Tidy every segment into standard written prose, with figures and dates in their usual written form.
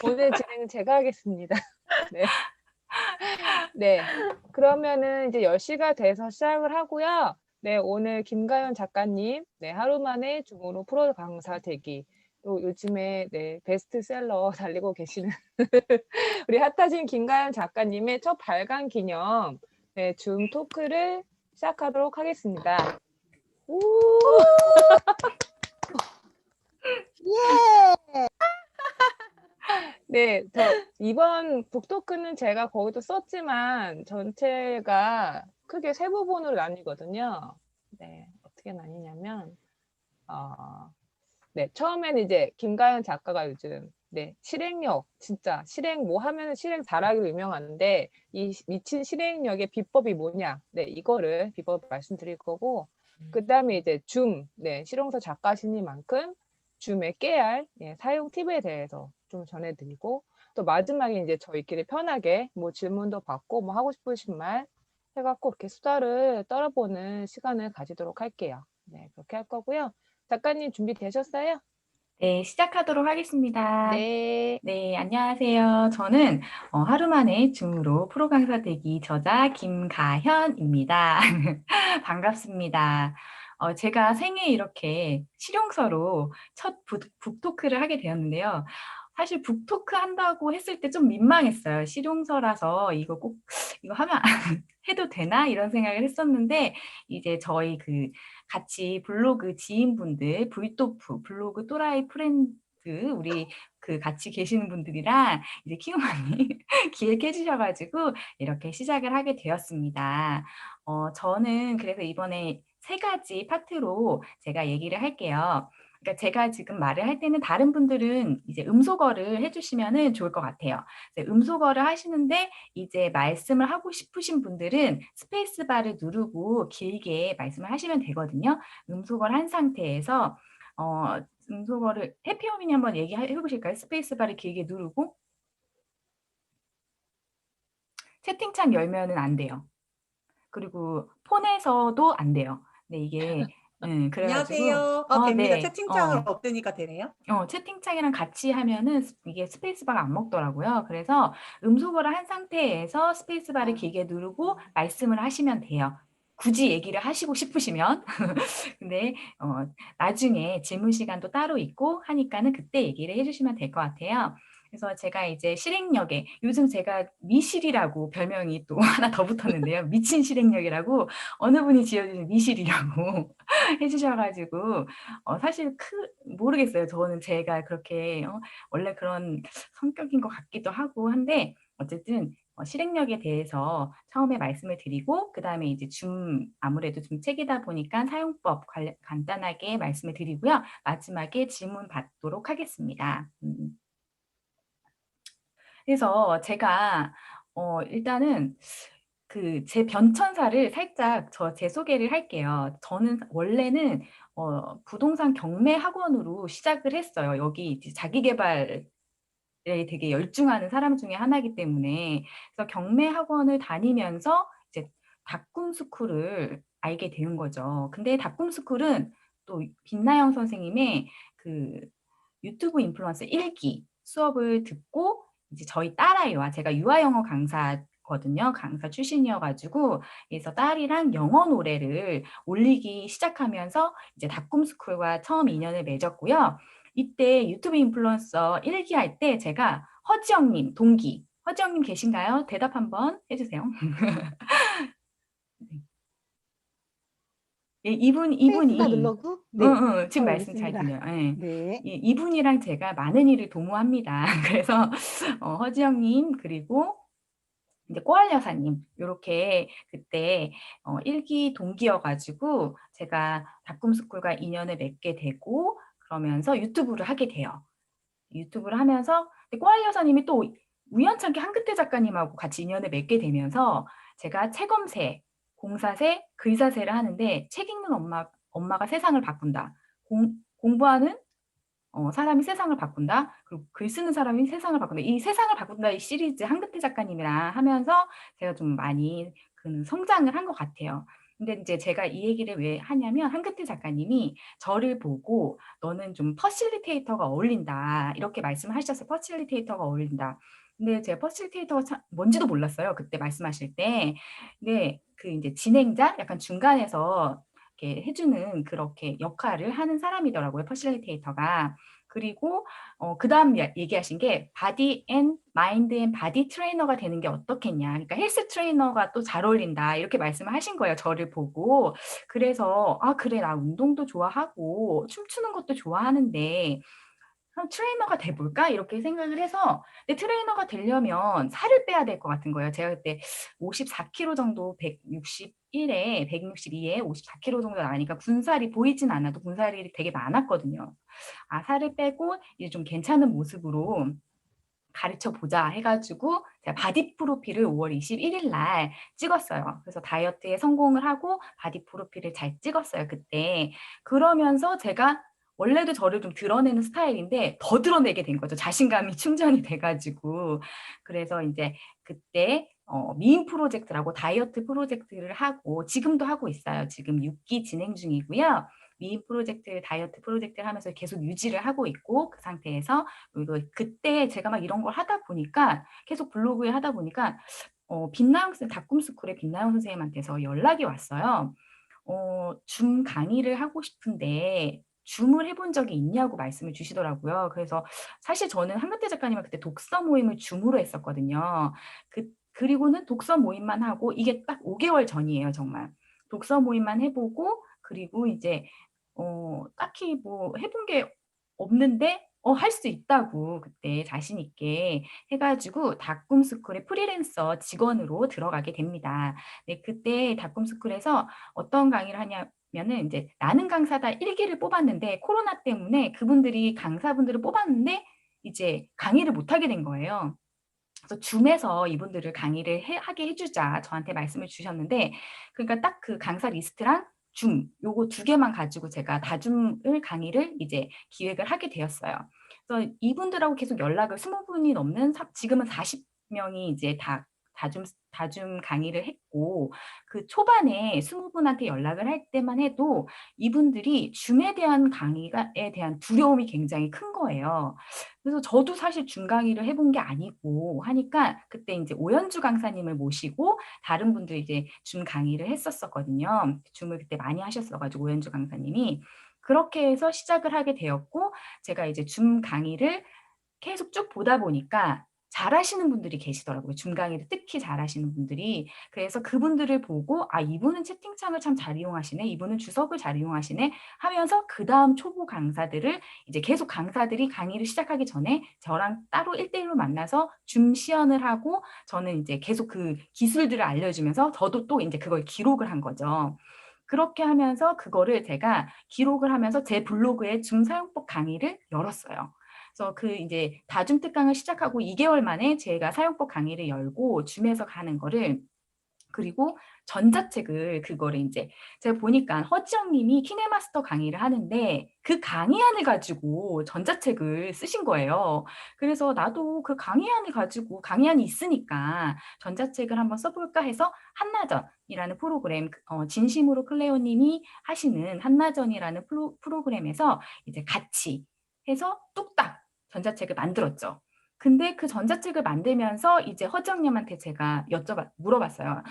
오늘 진행은 제가 하겠습니다. 네. 네. 그러면은 이제 10 시가 돼서 시작을 하고요. 네, 오늘 김가연 작가님, 네, 하루 만에 줌으로 프로 강사 되기. 또 요즘에 네, 베스트셀러 달리고 계시는 우리 핫하신 김가연 작가님의 첫 발간 기념 네, 줌 토크를 시작하도록 하겠습니다. 우! 예. 네, 이번 북토크는 제가 거기도 썼지만 전체가 크게 세 부분으로 나뉘거든요. 네, 어떻게 나뉘냐면, 네, 처음에는 이제 김가연 작가가 요즘, 네, 실행력, 진짜 실행, 뭐 하면은 실행 잘하기로 유명한데, 이 미친 실행력의 비법이 뭐냐, 네, 이거를 비법 말씀드릴 거고, 그 다음에 이제 줌, 네, 실용서 작가시니만큼 줌의 깨알, 예, 사용 팁에 대해서 좀 전해드리고, 또 마지막에 이제 저희끼리 편하게 뭐 질문도 받고 뭐 하고 싶으신 말 해갖고 이렇게 수다를 떨어보는 시간을 가지도록 할게요. 네, 그렇게 할 거고요. 작가님 준비되셨어요? 네, 시작하도록 하겠습니다. 네. 네, 안녕하세요. 저는 하루 만에 줌으로 프로 강사 되기 저자 김가현입니다. 반갑습니다. 제가 생애 이렇게 실용서로 첫 북토크를 하게 되었는데요. 사실 북토크 한다고 했을 때 좀 민망했어요. 실용서라서 이거 꼭 이거 하면 해도 되나? 이런 생각을 했었는데 이제 저희 그 같이 블로그 지인분들, 브이토프, 블로그 또라이 프렌드 우리 그 같이 계시는 분들이랑 이제 키우마님 기획해 주셔가지고 이렇게 시작을 하게 되었습니다. 저는 그래서 이번에 3가지 파트로 제가 얘기를 할게요. 그러니까 제가 지금 말을 할 때는 다른 분들은 이제 음소거를 해주시면은 좋을 것 같아요. 음소거를 하시는데 이제 말씀을 하고 싶으신 분들은 스페이스바를 누르고 길게 말씀을 하시면 되거든요. 음소거를 한 상태에서 음소거를 해피어민이 한번 얘기해 보실까요? 스페이스바를 길게 누르고 채팅창 열면은 안 돼요. 그리고 폰에서도 안 돼요. 네, 이게 그래가지고 안녕하세요. 됩니다. 네, 채팅창을 없애니까 되네요. 채팅창이랑 같이 하면은 이게 스페이스바가 안 먹더라고요. 그래서 음소거를 한 상태에서 스페이스바를 길게 누르고 말씀을 하시면 돼요. 굳이 얘기를 하시고 싶으시면. 근데 나중에 질문 시간도 따로 있고 하니까는 그때 얘기를 해주시면 될 것 같아요. 그래서 제가 이제 실행력에 요즘 제가 미실이라고 별명이 또 하나 더 붙었는데요. 미친 실행력이라고 어느 분이 지어주신 미실이라고 해주셔가지고 사실 모르겠어요. 저는 제가 그렇게 원래 그런 성격인 것 같기도 하고 한데 어쨌든 실행력에 대해서 처음에 말씀을 드리고 그 다음에 이제 아무래도 좀 책이다 보니까 사용법 간단하게 말씀을 드리고요. 마지막에 질문 받도록 하겠습니다. 그래서 제가 일단은 그 제 변천사를 살짝 제 소개를 할게요. 저는 원래는 부동산 경매 학원으로 시작을 했어요. 여기 이제 자기계발에 되게 열중하는 사람 중에 하나이기 때문에 그래서 경매 학원을 다니면서 이제 닥꿈스쿨을 알게 되는 거죠. 근데 닥꿈스쿨은 또 빛나영 선생님의 그 유튜브 인플루언서 1기 수업을 듣고 이제 저희 딸아이와 제가 유아영어 강사거든요. 강사 출신이어가지고 그래서 딸이랑 영어 노래를 올리기 시작하면서 이제 닥꿈스쿨과 처음 인연을 맺었고요. 이때 유튜브 인플루언서 1기 할 때 제가 허지영님 동기 허지영님 계신가요? 대답 한번 해주세요. 예, 스페이스바 이분이 눌러고 네. 지금 여기 말씀 잘 있습니다. 들려요. 예. 네. 이분이랑 제가 많은 일을 도모합니다. 그래서 허지영님 그리고 이제 꼬알 여사님 요렇게 그때 1기 동기여가지고 제가 닥꿈스쿨과 인연을 맺게 되고 그러면서 유튜브를 하게 돼요. 유튜브를 하면서 꼬알 여사님이 또 우연찮게 한글태 작가님하고 같이 인연을 맺게 되면서 제가 채검새, 공사새, 글사새를 하는데 책 읽는 엄마가 세상을 바꾼다. 공부하는 사람이 세상을 바꾼다. 그리고 글 쓰는 사람이 세상을 바꾼다. 이 세상을 바꾼다 이 시리즈 한글태 작가님이랑 하면서 제가 좀 많이 성장을 한 것 같아요. 근데 이제 제가 이 얘기를 왜 하냐면 한글태 작가님이 저를 보고 너는 좀 퍼실리테이터가 어울린다 이렇게 말씀을 하셨어요. 퍼실리테이터가 어울린다. 근데 제가 퍼실리테이터가 뭔지도 몰랐어요. 그때 말씀하실 때. 근데 그 이제 진행자 약간 중간에서 이렇게 해주는 그렇게 역할을 하는 사람이더라고요. 퍼실리테이터가. 그리고 그 다음 얘기하신 게 바디 앤 마인드 앤 바디 트레이너가 되는 게 어떻겠냐. 그러니까 헬스 트레이너가 또 잘 어울린다. 이렇게 말씀을 하신 거예요. 저를 보고. 그래서 아 그래 나 운동도 좋아하고 춤추는 것도 좋아하는데 그럼 트레이너가 돼볼까? 이렇게 생각을 해서 근데 트레이너가 되려면 살을 빼야 될 것 같은 거예요. 제가 그때 54kg 정도 161에 162에 54kg 정도 나가니까 군살이 보이진 않아도 군살이 되게 많았거든요. 아 살을 빼고 이제 좀 괜찮은 모습으로 가르쳐 보자 해가지고 제가 바디 프로필을 5월 21일 날 찍었어요. 그래서 다이어트에 성공을 하고 바디 프로필을 잘 찍었어요. 그때. 그러면서 제가 원래도 저를 좀 드러내는 스타일인데 더 드러내게 된 거죠. 자신감이 충전이 돼가지고. 그래서 이제 그때 미인 프로젝트라고 다이어트 프로젝트를 하고 지금도 하고 있어요. 지금 6기 진행 중이고요. 미인 프로젝트, 다이어트 프로젝트를 하면서 계속 유지를 하고 있고 그 상태에서 그리고 그때 제가 막 이런 걸 하다 보니까 계속 블로그에 하다 보니까 빛나영 쌤, 닭꿈스쿨의 빛나영 선생님한테서 연락이 왔어요. 줌 강의를 하고 싶은데 줌을 해본 적이 있냐고 말씀을 주시더라고요. 그래서 사실 저는 한글태 작가님은 그때 독서 모임을 줌으로 했었거든요. 그리고는 독서 모임만 하고 이게 딱 5개월 전이에요, 정말. 독서 모임만 해보고 그리고 이제 딱히 뭐 해본 게 없는데 할 수 있다고 그때 자신 있게 해가지고 닭꿈스쿨의 프리랜서 직원으로 들어가게 됩니다. 네, 그때 닭꿈스쿨에서 어떤 강의를 하냐면은 이제 나는 강사다 1기를 뽑았는데 코로나 때문에 그분들이 강사분들을 뽑았는데 이제 강의를 못하게 된 거예요. 그래서 줌에서 이분들을 강의를 하게 해주자 저한테 말씀을 주셨는데 그러니까 딱 그 강사 리스트랑 줌 요거 두 개만 가지고 제가 다줌을 강의를 이제 기획을 하게 되었어요. 그래서 이분들하고 계속 연락을 20분이 넘는 지금은 40명이 이제 다줌 강의를 했고 그 초반에 20분한테 연락을 할 때만 해도 이분들이 줌에 대한 강의에 대한 두려움이 굉장히 큰 거예요. 그래서 저도 사실 줌 강의를 해본 게 아니고 하니까 그때 이제 오연주 강사님을 모시고 다른 분들 이제 줌 강의를 했었거든요. 줌을 그때 많이 하셨어가지고 오연주 강사님이 그렇게 해서 시작을 하게 되었고 제가 이제 줌 강의를 계속 쭉 보다 보니까 잘하시는 분들이 계시더라고요. 줌 강의를 특히 잘하시는 분들이. 그래서 그분들을 보고 아 이분은 채팅창을 참 잘 이용하시네. 이분은 주석을 잘 이용하시네 하면서 그 다음 초보 강사들을 이제 계속 강사들이 강의를 시작하기 전에 저랑 따로 1대1로 만나서 줌 시연을 하고 저는 이제 계속 그 기술들을 알려주면서 저도 또 이제 그걸 기록을 한 거죠. 그렇게 하면서 그거를 제가 기록을 하면서 제 블로그에 줌 사용법 강의를 열었어요. 그래서 그 이제 다줌 특강을 시작하고 2개월 만에 제가 사용법 강의를 열고 줌에서 가는 거를 그리고 전자책을 그거를 이제 제가 보니까 허지영 님이 키네마스터 강의를 하는데 그 강의안을 가지고 전자책을 쓰신 거예요. 그래서 나도 그 강의안을 가지고 강의안이 있으니까 전자책을 한번 써볼까 해서 한나전이라는 프로그램 진심으로 클레오 님이 하시는 한나전이라는 프로그램에서 이제 같이 해서 뚝딱 전자책을 만들었죠. 근데 그 전자책을 만들면서 이제 허정님한테 제가 물어봤어요.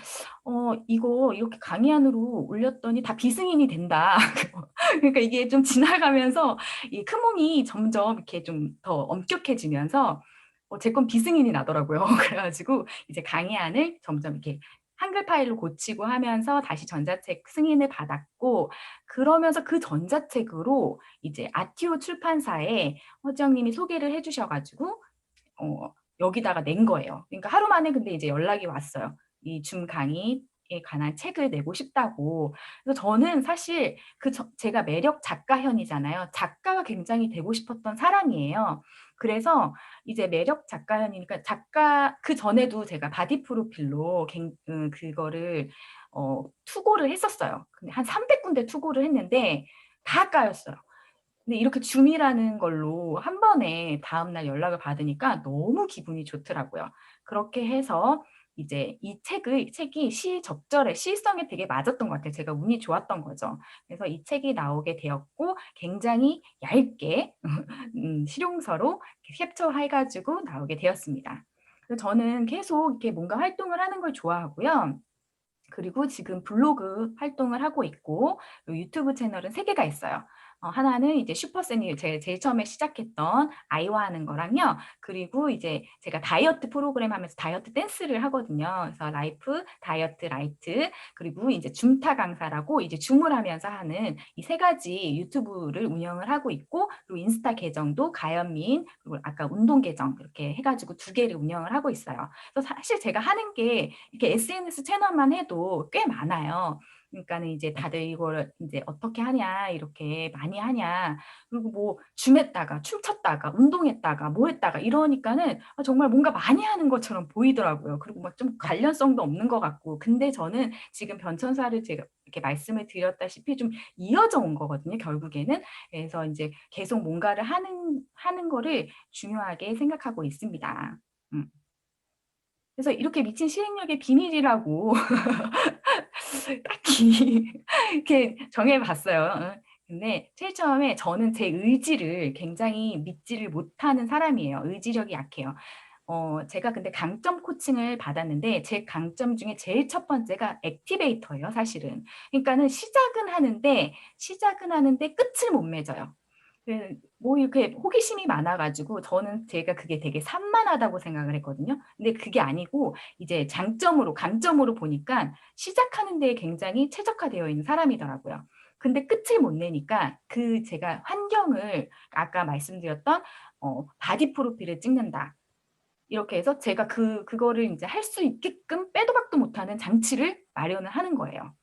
이거 이렇게 강의안으로 올렸더니 다 비승인이 된다. 그러니까 이게 좀 지나가면서 이 크몽이 점점 이렇게 좀 더 엄격해지면서 제 건 비승인이 나더라고요. 그래가지고 이제 강의안을 점점 이렇게 한글 파일로 고치고 하면서 다시 전자책 승인을 받았고 그러면서 그 전자책으로 이제 아티오 출판사에 허정님이 소개를 해주셔가지고 여기다가 낸 거예요. 그러니까 하루 만에 근데 이제 연락이 왔어요. 이 줌 강의에 관한 책을 내고 싶다고. 그래서 저는 사실 제가 매력 작가현이잖아요. 작가가 굉장히 되고 싶었던 사람이에요. 그래서 이제 매력 작가현이니까 그 전에도 제가 바디 프로필로 그거를 투고를 했었어요. 근데 한 300군데 투고를 했는데 다 까였어요. 근데 이렇게 줌이라는 걸로 한 번에 다음날 연락을 받으니까 너무 기분이 좋더라고요. 그렇게 해서 이제 이 책이 시적절해, 시성에 되게 맞았던 것 같아요. 제가 운이 좋았던 거죠. 그래서 이 책이 나오게 되었고 굉장히 얇게 실용서로 캡처해가지고 나오게 되었습니다. 그래서 저는 계속 이렇게 뭔가 활동을 하는 걸 좋아하고요. 그리고 지금 블로그 활동을 하고 있고 유튜브 채널은 3개가 있어요. 하나는 이제 슈퍼세니 제일 처음에 시작했던 아이와 하는 거랑요. 그리고 이제 제가 다이어트 프로그램 하면서 다이어트 댄스를 하거든요. 그래서 라이프, 다이어트, 라이트, 그리고 이제 줌타 강사라고 이제 줌을 하면서 하는 이 3가지 유튜브를 운영을 하고 있고, 그리고 인스타 계정도 가연민, 그리고 아까 운동 계정 이렇게 해가지고 2개를 운영을 하고 있어요. 그래서 사실 제가 하는 게 이렇게 SNS 채널만 해도 꽤 많아요. 그러니까는 이제 다들 이걸 이제 어떻게 하냐, 이렇게 많이 하냐, 그리고 뭐 줌했다가 춤췄다가 운동했다가 뭐 했다가 이러니까는 정말 뭔가 많이 하는 것처럼 보이더라고요. 그리고 막 좀 관련성도 없는 것 같고. 근데 저는 지금 변천사를 제가 이렇게 말씀을 드렸다시피 좀 이어져 온 거거든요, 결국에는. 그래서 이제 계속 뭔가를 하는 거를 중요하게 생각하고 있습니다. 그래서 이렇게 미친 실행력의 비밀이라고 딱히 이렇게 정해봤어요. 근데 제일 처음에 저는 제 의지를 굉장히 믿지를 못하는 사람이에요. 의지력이 약해요. 제가 근데 강점 코칭을 받았는데 제 강점 중에 제일 첫 번째가 액티베이터예요, 사실은. 그러니까는 시작은 하는데 끝을 못 맺어요. 뭐 이렇게 호기심이 많아가지고 저는 제가 그게 되게 산만하다고 생각을 했거든요. 근데 그게 아니고 이제 강점으로 보니까 시작하는 데에 굉장히 최적화되어 있는 사람이더라고요. 근데 끝을 못 내니까 그 제가 환경을 아까 말씀드렸던 바디 프로필을 찍는다. 이렇게 해서 제가 그거를 이제 할 수 있게끔 빼도 박도 못하는 장치를 마련을 하는 거예요.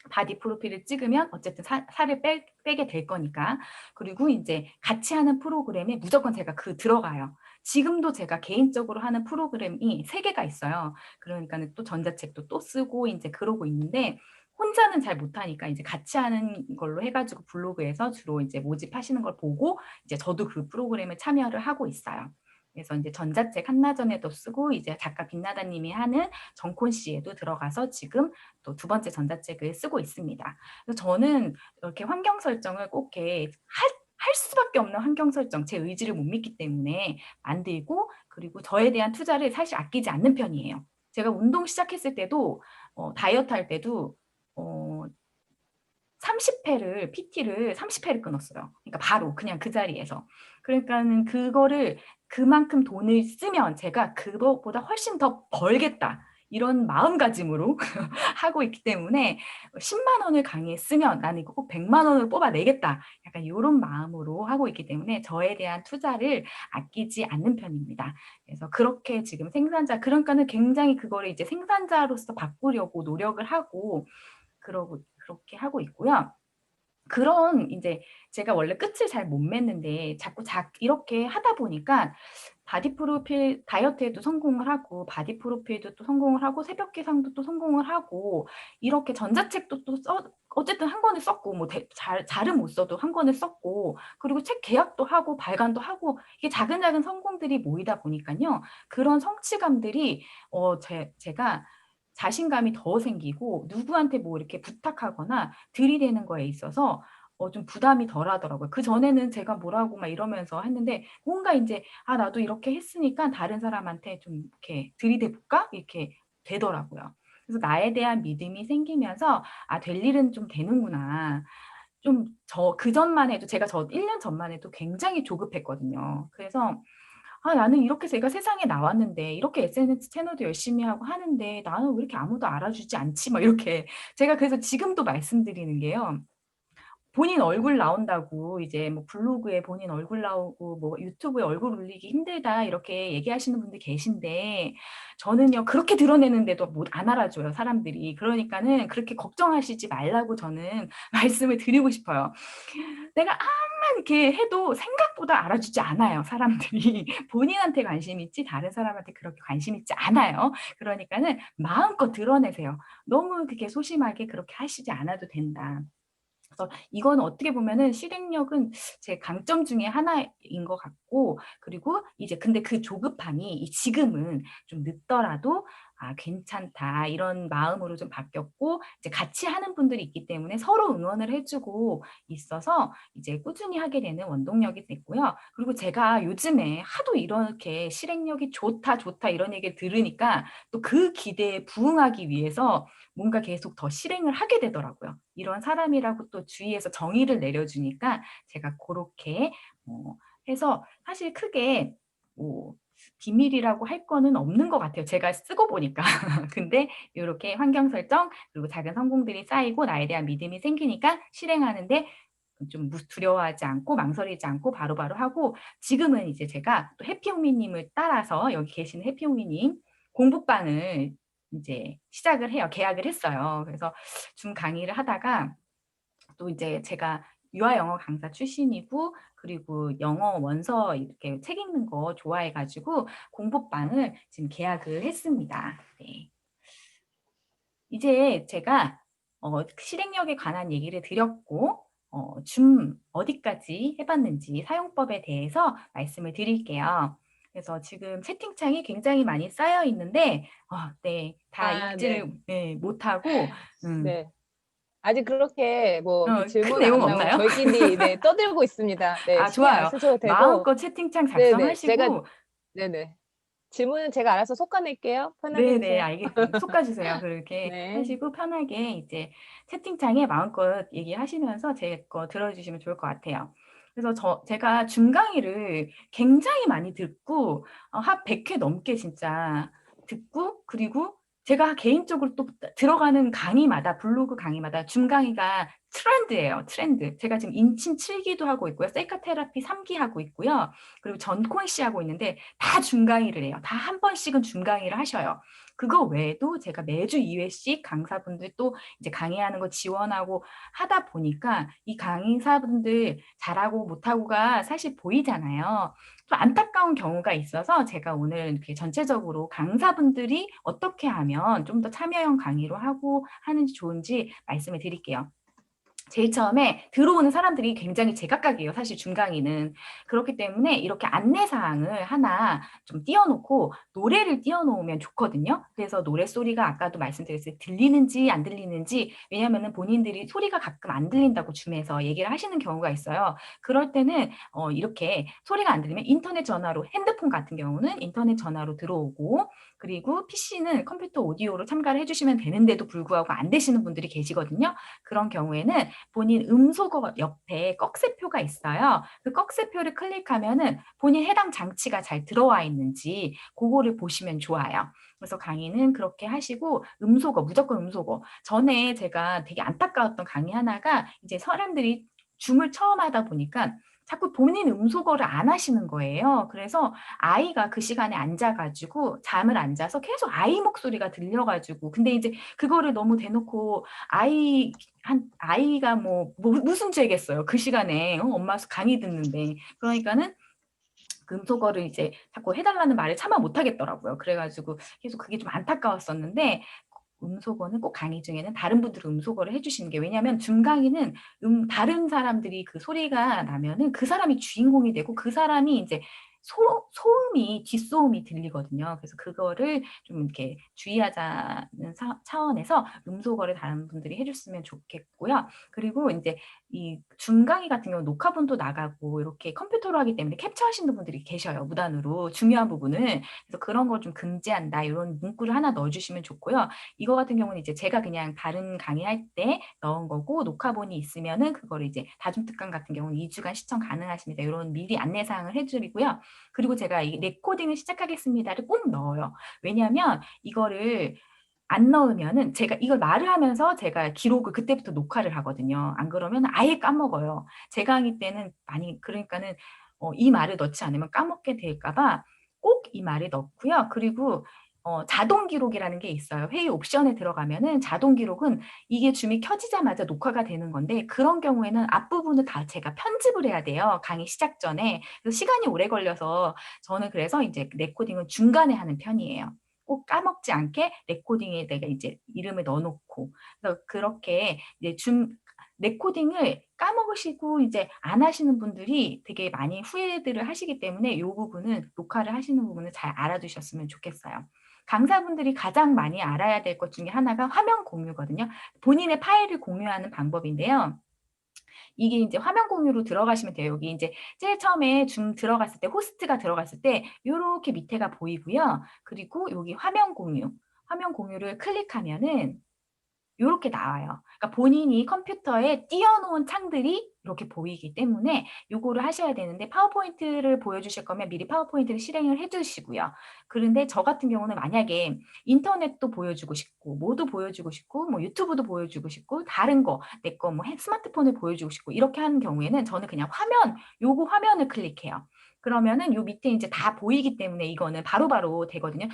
바디 프로필을 찍으면 어쨌든 살을 빼게 될 거니까. 그리고 이제 같이 하는 프로그램에 무조건 제가 들어가요. 지금도 제가 개인적으로 하는 프로그램이 3개가 있어요. 그러니까는 또 전자책도 또 쓰고 이제 그러고 있는데 혼자는 잘 못하니까 이제 같이 하는 걸로 해가지고 블로그에서 주로 이제 모집하시는 걸 보고 이제 저도 그 프로그램에 참여를 하고 있어요. 그래서 이제 전자책 한나전에도 쓰고 이제 작가 빛나다님이 하는 정콘 씨에도 들어가서 지금 또 2번째 전자책을 쓰고 있습니다. 그래서 저는 이렇게 환경 설정을 꼭 이렇게 할 수밖에 없는 환경 설정, 제 의지를 못 믿기 때문에 만들고, 그리고 저에 대한 투자를 사실 아끼지 않는 편이에요. 제가 운동 시작했을 때도 다이어트 할 때도 PT를 30회를 끊었어요. 그러니까 바로 그냥 그 자리에서. 그러니까는 그거를 그만큼 돈을 쓰면 제가 그것보다 훨씬 더 벌겠다. 이런 마음가짐으로 하고 있기 때문에 10만 원을 강의에 쓰면 나는 이거 꼭 100만 원을 뽑아내겠다. 약간 이런 마음으로 하고 있기 때문에 저에 대한 투자를 아끼지 않는 편입니다. 그래서 그렇게 지금 그러니까는 굉장히 그거를 이제 생산자로서 바꾸려고 노력을 하고 그렇게 하고 있고요. 그런 이제 제가 원래 끝을 잘 못 맺는데 자꾸 이렇게 하다 보니까 바디 프로필 다이어트에도 성공을 하고 바디 프로필도 또 성공을 하고 새벽 기상도 또 성공을 하고 이렇게 전자책도 또 어쨌든 한 권을 썼고 뭐 잘은 못 써도 한 권을 썼고 그리고 책 계약도 하고 발간도 하고 이게 작은 성공들이 모이다 보니까요. 그런 성취감들이 제가 자신감이 더 생기고 누구한테 뭐 이렇게 부탁하거나 들이대는 거에 있어서 좀 부담이 덜 하더라고요. 그전에는 제가 뭐라고 막 이러면서 했는데 뭔가 이제 나도 이렇게 했으니까 다른 사람한테 좀 이렇게 들이대볼까? 이렇게 되더라고요. 그래서 나에 대한 믿음이 생기면서 될 일은 좀 되는구나. 그전만 해도 제가 1년 전만 해도 굉장히 조급했거든요. 그래서 나는 이렇게 제가 세상에 나왔는데 이렇게 SNS 채널도 열심히 하고 하는데 나는 왜 이렇게 아무도 알아주지 않지? 막 이렇게 제가 그래서 지금도 말씀드리는 게요. 본인 얼굴 나온다고 이제 뭐 블로그에 본인 얼굴 나오고 뭐 유튜브에 얼굴 올리기 힘들다 이렇게 얘기하시는 분들 계신데 저는요 그렇게 드러내는데도 안 알아줘요 사람들이. 그러니까는 그렇게 걱정하시지 말라고 저는 말씀을 드리고 싶어요. 내가 암만 이렇게 해도 생각보다 알아주지 않아요 사람들이. 본인한테 관심 있지 다른 사람한테 그렇게 관심 있지 않아요. 그러니까는 마음껏 드러내세요. 너무 그렇게 소심하게 그렇게 하시지 않아도 된다. 그래서 이건 어떻게 보면은 실행력은 제 강점 중에 하나인 것 같고, 그리고 이제 근데 그 조급함이 지금은 좀 늦더라도 아, 괜찮다 이런 마음으로 좀 바뀌었고 이제 같이 하는 분들이 있기 때문에 서로 응원을 해주고 있어서 이제 꾸준히 하게 되는 원동력이 됐고요. 그리고 제가 요즘에 하도 이렇게 실행력이 좋다 좋다 이런 얘기를 들으니까 또 그 기대에 부응하기 위해서 뭔가 계속 더 실행을 하게 되더라고요. 이런 사람이라고 또 주위에서 정의를 내려주니까 제가 그렇게 해서 사실 크게 뭐 비밀이라고 할 거는 없는 것 같아요. 제가 쓰고 보니까. 근데 이렇게 환경 설정 그리고 작은 성공들이 쌓이고 나에 대한 믿음이 생기니까 실행하는데 좀 두려워하지 않고 망설이지 않고 바로바로 하고 지금은 이제 제가 또 해피호미님을 따라서 여기 계신 해피호미님 공부방을 이제 시작을 해요. 계약을 했어요. 그래서 중 강의를 하다가 또 이제 제가 유아 영어 강사 출신이고 그리고 영어 원서 이렇게 책 읽는 거 좋아해가지고 공부방을 지금 계약을 했습니다. 네. 이제 제가 실행력에 관한 얘기를 드렸고 줌 어디까지 해봤는지 사용법에 대해서 말씀을 드릴게요. 그래서 지금 채팅창이 굉장히 많이 쌓여 있는데 네, 다 아, 네. 읽지를 네, 못하고 네. 아직 그렇게 뭐 이렇게 큰 질문 내용 안 나오고 없나요? 저희끼리 네, 떠들고 있습니다. 네, 아, 신경 안 좋아요. 쓰셔도 되고. 마음껏 채팅창 네네. 제가 작성하시고 네네. 질문은 제가 알아서 솎아낼게요. 편하게 네네, 해주세요. 알겠습니다. 솎아주세요. 그렇게 네. 하시고 편하게 이제 채팅창에 마음껏 얘기하시면서 제 거 들어주시면 좋을 것 같아요. 그래서 제가 줌 강의를 굉장히 많이 듣고 한 100회 넘게 진짜 듣고 그리고 제가 개인적으로 또 들어가는 강의마다 블로그 강의마다 줌 강의가 트렌드예요. 트렌드. 제가 지금 인친 7기도 하고 있고요. 셀카 테라피 3기 하고 있고요. 그리고 전코이씨 하고 있는데 다 줌 강의를 해요. 다 한 번씩은 줌 강의를 하셔요. 그거 외에도 제가 매주 2회씩 강사분들 또 이제 강의하는 거 지원하고 하다 보니까 이 강의사분들 잘하고 못하고가 사실 보이잖아요. 좀 안타까운 경우가 있어서 제가 오늘 이렇게 전체적으로 강사분들이 어떻게 하면 좀 더 참여형 강의로 하고 하는지 좋은지 말씀을 드릴게요. 제일 처음에 들어오는 사람들이 굉장히 제각각이에요. 사실 줌 강의는. 그렇기 때문에 이렇게 안내사항을 하나 좀 띄워놓고 노래를 띄워놓으면 좋거든요. 그래서 노래소리가 아까도 말씀드렸어요. 들리는지 안 들리는지 왜냐하면 본인들이 소리가 가끔 안 들린다고 줌에서 얘기를 하시는 경우가 있어요. 그럴 때는 이렇게 소리가 안 들리면 인터넷 전화로 핸드폰 같은 경우는 인터넷 전화로 들어오고 그리고 PC는 컴퓨터 오디오로 참가를 해주시면 되는데도 불구하고 안 되시는 분들이 계시거든요. 그런 경우에는 본인 음소거 옆에 꺽쇠표가 있어요. 그 꺽쇠표를 클릭하면은 본인 해당 장치가 잘 들어와 있는지 그거를 보시면 좋아요. 그래서 강의는 그렇게 하시고 음소거, 무조건 음소거. 전에 제가 되게 안타까웠던 강의 하나가 이제 사람들이 줌을 처음 하다 보니까 자꾸 본인 음소거를 안 하시는 거예요. 그래서 아이가 그 시간에 앉아가지고 잠을 안 자서 계속 아이 목소리가 들려가지고 근데 이제 그거를 너무 대놓고 아이가 무슨 죄겠어요. 그 시간에 엄마 강의 듣는데 그러니까는 금속어를 이제 자꾸 해달라는 말을 차마 못하겠더라고요. 그래가지고 계속 그게 좀 안타까웠었는데 음소거는 꼭 강의 중에는 다른 분들은 음소거를 해주시는 게 왜냐하면 줌 강의는 다른 사람들이 그 소리가 나면은 그 사람이 주인공이 되고 그 사람이 이제 소음이 뒷소음이 들리거든요. 그래서 그거를 좀 이렇게 주의하자는 차원에서 음소거를 다른 분들이 해줬으면 좋겠고요. 그리고 이제 이 줌 강의 같은 경우 녹화본도 나가고 이렇게 컴퓨터로 하기 때문에 캡처하시는 분들이 계셔요. 무단으로 중요한 부분을 그래서 그런 걸 좀 금지한다 이런 문구를 하나 넣어주시면 좋고요. 이거 같은 경우는 이제 제가 그냥 다른 강의할 때 넣은 거고 녹화본이 있으면은 그거를 이제 다중특강 같은 경우는 2주간 시청 가능하십니다. 이런 미리 안내사항을 해드리고요. 그리고 제가 이 레코딩을 시작하겠습니다를 꼭 넣어요. 왜냐하면 이거를 안 넣으면은 제가 이걸 말을 하면서 제가 기록을 그때부터 녹화를 하거든요. 안 그러면 아예 까먹어요. 제 강의 때는 많이 그러니까는 이 말을 넣지 않으면 까먹게 될까봐 꼭 이 말을 넣고요. 그리고 자동 기록이라는 게 있어요. 회의 옵션에 들어가면은 자동 기록은 이게 줌이 켜지자마자 녹화가 되는 건데 그런 경우에는 앞부분을 다 제가 편집을 해야 돼요. 강의 시작 전에. 그래서 시간이 오래 걸려서 저는 그래서 이제 레코딩을 중간에 하는 편이에요. 꼭 까먹지 않게 레코딩에 내가 이제 이름을 넣어놓고 그래서 그렇게 이제 레코딩을 까먹으시고 이제 안 하시는 분들이 되게 많이 후회들을 하시기 때문에 이 부분은 녹화를 하시는 부분을 잘 알아두셨으면 좋겠어요. 강사분들이 가장 많이 알아야 될 것 중에 하나가 화면 공유거든요. 본인의 파일을 공유하는 방법인데요. 이게 이제 화면 공유로 들어가시면 돼요. 여기 이제 제일 처음에 줌 들어갔을 때, 호스트가 들어갔을 때 이렇게 밑에가 보이고요. 그리고 여기 화면 공유를 클릭하면은 이렇게 나와요. 그러니까 본인이 컴퓨터에 띄워놓은 창들이 이렇게 보이기 때문에 요거를 하셔야 되는데, 파워포인트를 보여주실 거면 미리 파워포인트를 실행을 해두시고요. 그런데 저 같은 경우는 만약에 인터넷도 보여주고 싶고, 뭐도 보여주고 싶고, 뭐 유튜브도 보여주고 싶고, 다른 거, 내 거 뭐 스마트폰을 보여주고 싶고, 이렇게 하는 경우에는 저는 그냥 요거 화면을 클릭해요. 그러면은 요 밑에 이제 다 보이기 때문에 이거는 바로바로 되거든요.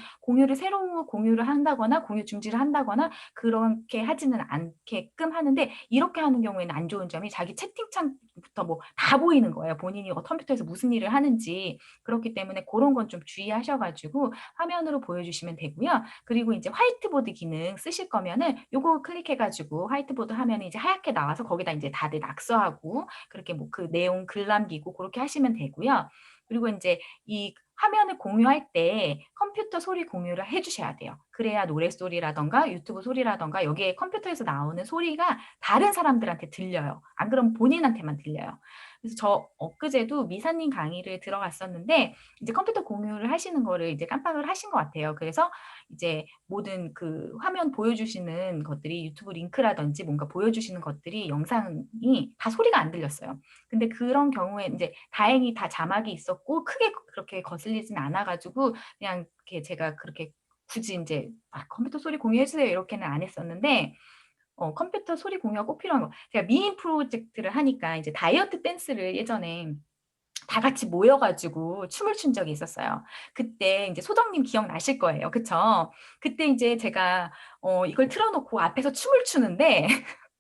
새로 공유를 한다거나 공유 중지를 한다거나 그렇게 하지는 않게끔 하는데, 이렇게 하는 경우에는 안 좋은 점이 자기 채팅창부터 뭐 다 보이는 거예요. 본인이 컴퓨터에서 무슨 일을 하는지. 그렇기 때문에 그런 건 좀 주의하셔가지고 화면으로 보여주시면 되고요. 그리고 이제 화이트보드 기능 쓰실 거면은 요거 클릭해가지고 화이트보드 하면 이제 하얗게 나와서 거기다 이제 다들 낙서하고 그렇게 뭐 그 내용 글 남기고 그렇게 하시면 되고요. 그리고 이제 이 화면을 공유할 때 컴퓨터 소리 공유를 해주셔야 돼요. 그래야 노랫소리라던가 유튜브 소리라던가 여기에 컴퓨터에서 나오는 소리가 다른 사람들한테 들려요. 안 그러면 본인한테만 들려요. 그래서 저 엊그제도 미사님 강의를 들어갔었는데, 이제 컴퓨터 공유를 하시는 거를 이제 깜빡을 하신 것 같아요. 그래서 이제 모든 그 화면 보여주시는 것들이 유튜브 링크라든지 뭔가 보여주시는 것들이 영상이 다 소리가 안 들렸어요. 근데 그런 경우에 이제 다행히 다 자막이 있었고 크게 그렇게 거슬리진 않아가지고 그냥 이렇게 제가 그렇게 굳이 이제 컴퓨터 소리 공유해주세요 이렇게는 안 했었는데, 컴퓨터 소리 공유가 꼭 필요한 거. 제가 미인 프로젝트를 하니까 이제 다이어트 댄스를 예전에 다 같이 모여가지고 춤을 춘 적이 있었어요. 그때 이제 소정님 기억나실 거예요. 그쵸? 그때 이제 제가 이걸 틀어놓고 앞에서 춤을 추는데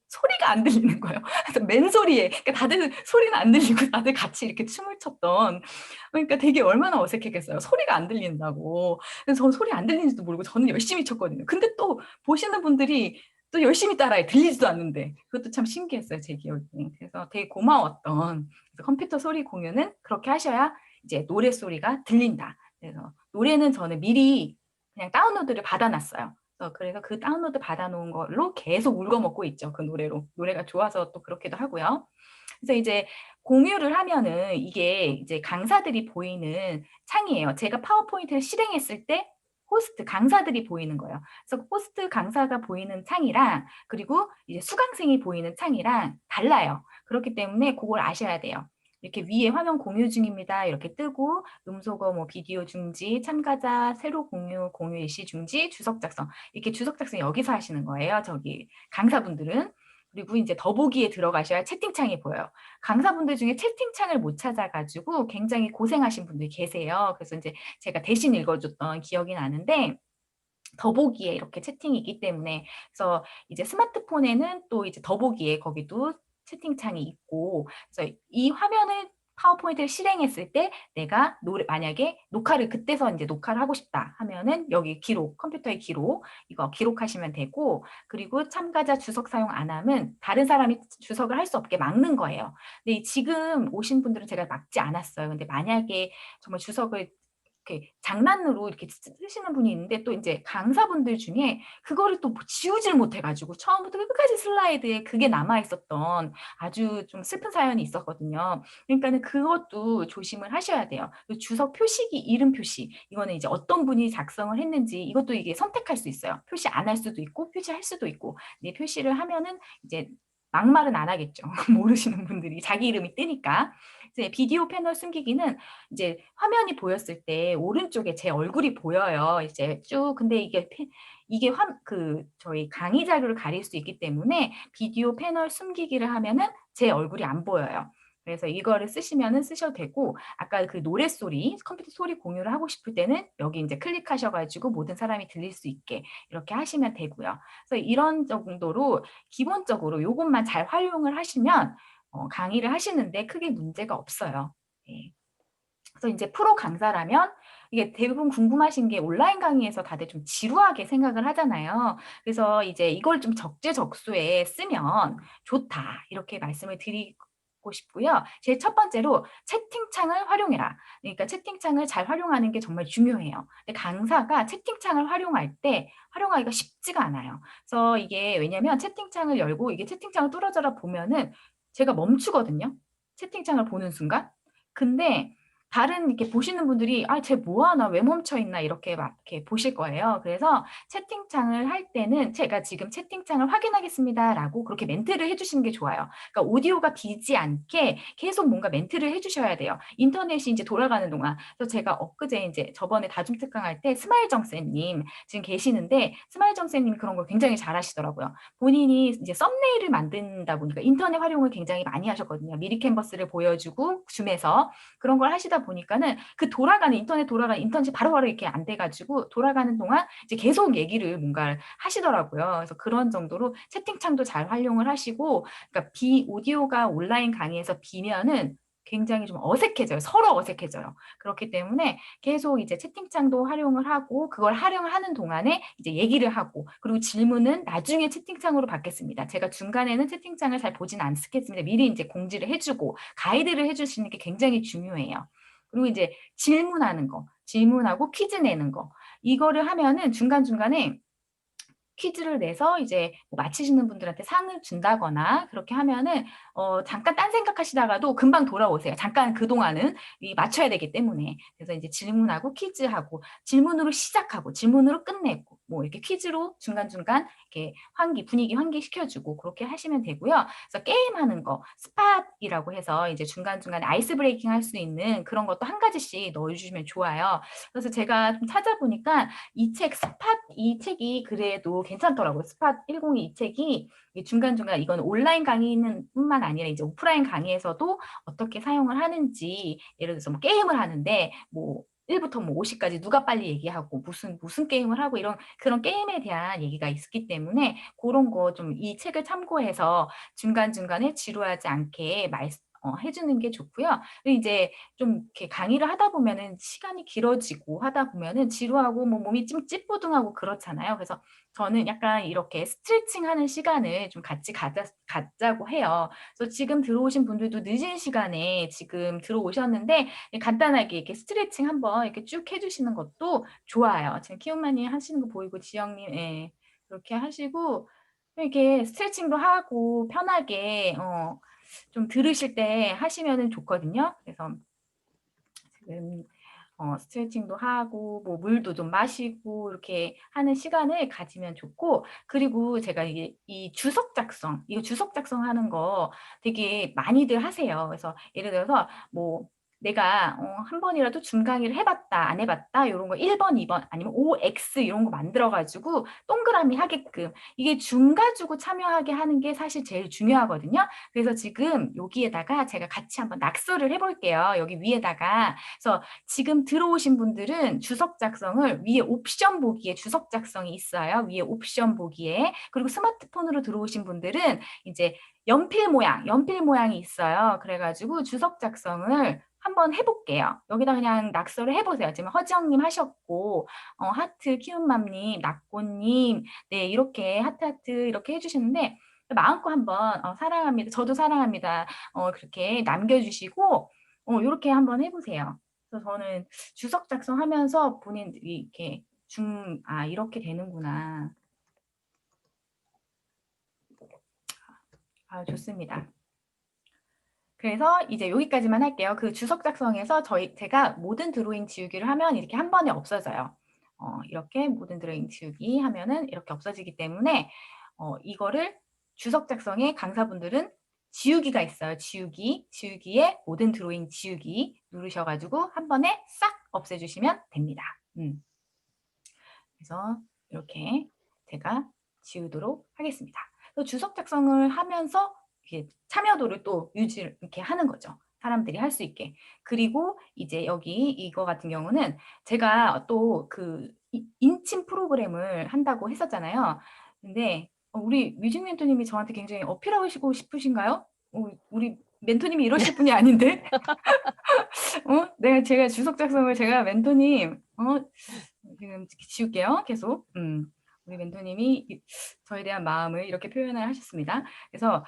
소리가 안 들리는 거예요. 그래서 맨소리에, 그러니까 다들 소리는 안 들리고 다들 같이 이렇게 춤을 췄던, 그러니까 되게 얼마나 어색했겠어요. 소리가 안 들린다고. 그래서 저는 소리 안 들리는지도 모르고 저는 열심히 췄거든요. 근데 또 보시는 분들이 또 열심히 따라해. 들리지도 않는데. 그것도 참 신기했어요. 제 기억에. 그래서 되게 고마웠던. 그래서 컴퓨터 소리 공유는 그렇게 하셔야 이제 노래 소리가 들린다. 그래서 노래는 저는 미리 그냥 다운로드를 받아놨어요. 그래서 그 다운로드 받아놓은 걸로 계속 울거먹고 있죠. 그 노래로. 노래가 좋아서 또 그렇기도 하고요. 그래서 이제 공유를 하면은 이게 이제 강사들이 보이는 창이에요. 제가 파워포인트를 실행했을 때 호스트 강사들이 보이는 거예요. 그래서 호스트 강사가 보이는 창이랑 그리고 이제 수강생이 보이는 창이랑 달라요. 그렇기 때문에 그걸 아셔야 돼요. 이렇게 위에 화면 공유 중입니다. 이렇게 뜨고 음소거 뭐 비디오 중지, 참가자 새로 공유 일시 중지, 주석 작성. 이렇게 주석 작성 여기서 하시는 거예요. 저기 강사분들은. 그리고 이제 더보기에 들어가셔야 채팅창이 보여요. 강사분들 중에 채팅창을 못 찾아가지고 굉장히 고생하신 분들이 계세요. 그래서 이제 제가 대신 읽어줬던 기억이 나는데, 더보기에 이렇게 채팅이 있기 때문에, 그래서 이제 스마트폰에는 또 이제 더보기에 거기도 채팅창이 있고, 그래서 이 화면을 파워포인트를 실행했을 때 내가 만약에 그때서 이제 녹화를 하고 싶다 하면은 여기 기록, 컴퓨터의 기록, 이거 기록하시면 되고, 그리고 참가자 주석 사용 안 하면 다른 사람이 주석을 할 수 없게 막는 거예요. 근데 지금 오신 분들은 제가 막지 않았어요. 근데 만약에 정말 주석을 이렇게 장난으로 이렇게 쓰시는 분이 있는데, 또 이제 강사분들 중에 그거를 또 지우질 못해가지고 처음부터 끝까지 슬라이드에 그게 남아있었던 아주 좀 슬픈 사연이 있었거든요. 그러니까는 그것도 조심을 하셔야 돼요. 주석 표시기 이름 표시, 이거는 이제 어떤 분이 작성을 했는지 이것도 이게 선택할 수 있어요. 표시 안 할 수도 있고 표시할 수도 있고. 근데 표시를 하면은 이제 막말은 안 하겠죠. 모르시는 분들이 자기 이름이 뜨니까. 이제 비디오 패널 숨기기는 이제 화면이 보였을 때 오른쪽에 제 얼굴이 보여요. 이제 쭉. 근데 이게 저희 강의 자료를 가릴 수 있기 때문에 비디오 패널 숨기기를 하면은 제 얼굴이 안 보여요. 그래서 이거를 쓰셔도 되고, 아까 그 노랫소리, 컴퓨터 소리 공유를 하고 싶을 때는 여기 이제 클릭하셔가지고 모든 사람이 들릴 수 있게 이렇게 하시면 되고요. 그래서 이런 정도로 기본적으로 이것만 잘 활용을 하시면 강의를 하시는데 크게 문제가 없어요. 네. 그래서 이제 프로 강사라면 이게 대부분 궁금하신 게 온라인 강의에서 다들 좀 지루하게 생각을 하잖아요. 그래서 이제 이걸 좀 적재적소에 쓰면 좋다 이렇게 말씀을 받고 싶고요. 제일 첫 번째로 채팅창을 활용해라. 그러니까 채팅창을 잘 활용하는 게 정말 중요해요. 근데 강사가 채팅창을 활용할 때 활용하기가 쉽지가 않아요. 그래서 이게 왜냐면 채팅창을 열고 이게 채팅창을 뚫어져라 보면은 제가 멈추거든요. 채팅창을 보는 순간. 근데 다른 이렇게 보시는 분들이 쟤 뭐하나 왜 멈춰 있나 이렇게 막 이렇게 보실 거예요. 그래서 채팅창을 할 때는 제가 지금 채팅창을 확인하겠습니다라고 그렇게 멘트를 해주시는 게 좋아요. 그러니까 오디오가 비지 않게 계속 뭔가 멘트를 해주셔야 돼요. 인터넷이 이제 돌아가는 동안. 그래서 제가 엊그제 이제 저번에 다중특강 할 때 스마일정 쌤님 지금 계시는데 스마일정 쌤님이 그런 걸 굉장히 잘하시더라고요. 본인이 이제 썸네일을 만든다 보니까 인터넷 활용을 굉장히 많이 하셨거든요. 미리 캔버스를 보여주고 줌에서 그런 걸 하시다 보니까는 그 돌아가는 인터넷이 바로바로 이렇게 안 돼가지고 돌아가는 동안 이제 계속 얘기를 뭔가 하시더라고요. 그래서 그런 정도로 채팅창도 잘 활용을 하시고, 그러니까 오디오가 온라인 강의에서 비면은 굉장히 좀 어색해져요. 서로 어색해져요. 그렇기 때문에 계속 이제 채팅창도 활용을 하고 그걸 활용하는 동안에 이제 얘기를 하고 그리고 질문은 나중에 채팅창으로 받겠습니다. 제가 중간에는 채팅창을 잘 보진 않겠습니다. 미리 이제 공지를 해주고 가이드를 해주시는 게 굉장히 중요해요. 그리고 이제 질문하고 퀴즈 내는 거. 이거를 하면은 중간중간에 퀴즈를 내서 이제 뭐 맞히시는 분들한테 상을 준다거나 그렇게 하면은 잠깐 딴 생각하시다가도 금방 돌아오세요. 잠깐 그동안은 맞춰야 되기 때문에. 그래서 이제 질문하고 퀴즈하고 질문으로 시작하고 질문으로 끝내고 뭐 이렇게 퀴즈로 중간중간 이렇게 분위기 환기시켜주고 그렇게 하시면 되고요. 그래서 게임하는 거 스팟이라고 해서 이제 중간중간에 아이스 브레이킹 할 수 있는 그런 것도 한 가지씩 넣어주시면 좋아요. 그래서 제가 좀 찾아보니까 이 책이 그래도 괜찮더라고요. 스팟 102 이 책이 중간중간 이건 온라인 강의는 뿐만 아니라 이제 오프라인 강의에서도 어떻게 사용을 하는지 예를 들어서 뭐 게임을 하는데 뭐 1부터 뭐 50까지 누가 빨리 얘기하고 무슨 게임을 하고 이런 그런 게임에 대한 얘기가 있기 때문에 그런 거 좀 이 책을 참고해서 중간중간에 지루하지 않게 해주는 게 좋고요. 그리고 이제 좀 이렇게 강의를 하다 보면은 시간이 길어지고 하다 보면은 지루하고 뭐 몸이 좀 찌뿌둥하고 그렇잖아요. 그래서 저는 약간 이렇게 스트레칭 하는 시간을 좀 같이 갖자고 해요. 그래서 지금 들어오신 분들도 늦은 시간에 지금 들어오셨는데 간단하게 이렇게 스트레칭 한번 이렇게 쭉 해주시는 것도 좋아요. 지금 키움마님 하시는 거 보이고 지영님, 예, 그렇게 하시고 이렇게 스트레칭도 하고 편하게 좀 들으실 때 하시면 좋거든요. 그래서 지금 스트레칭도 하고 뭐 물도 좀 마시고 이렇게 하는 시간을 가지면 좋고 그리고 제가 이게 이거 주석 작성하는 거 되게 많이들 하세요. 그래서 예를 들어서 뭐 내가 한 번이라도 줌 강의를 해봤다 안 해봤다 이런 거 1번 2번 아니면 OX 이런 거 만들어 가지고 동그라미 하게끔 이게 줌 가지고 참여하게 하는 게 사실 제일 중요하거든요. 그래서 지금 여기에다가 제가 같이 한번 낙서를 해볼게요. 여기 위에다가. 그래서 지금 들어오신 분들은 주석 작성을 위에 옵션 보기에 주석 작성이 있어요. 위에 옵션 보기에. 그리고 스마트폰으로 들어오신 분들은 이제 연필 모양이 있어요. 그래가지고 주석 작성을 한번 해볼게요. 여기다 그냥 낙서를 해보세요. 지금 허지영님 하셨고, 하트, 키움맘님, 낙고님, 네, 이렇게 하트 이렇게 해주시는데, 마음껏 한번, 사랑합니다. 저도 사랑합니다. 그렇게 남겨주시고, 이렇게 한번 해보세요. 그래서 저는 주석 작성하면서 본인들이 이렇게 이렇게 되는구나. 좋습니다. 그래서 이제 여기까지만 할게요. 그 주석 작성에서 제가 모든 드로잉 지우기를 하면 이렇게 한 번에 없어져요. 이렇게 모든 드로잉 지우기 하면은 이렇게 없어지기 때문에 이거를 주석 작성에 강사분들은 지우기가 있어요. 지우기에 모든 드로잉 지우기 누르셔가지고 한 번에 싹 없애주시면 됩니다. 그래서 이렇게 제가 지우도록 하겠습니다. 주석 작성을 하면서 이렇게 참여도를 또 이렇게 하는 거죠. 사람들이 할 수 있게. 그리고 이제 여기 이거 같은 경우는 제가 또 그 인침 프로그램을 한다고 했었잖아요. 근데 우리 뮤직 멘토님이 저한테 굉장히 어필하고 싶으신가요? 우리 멘토님이 이러실 분이 아닌데? 제가 주석 작성을 제가 멘토님, 지금 지울게요. 계속. 우리 멘토님이 저에 대한 마음을 이렇게 표현을 하셨습니다. 그래서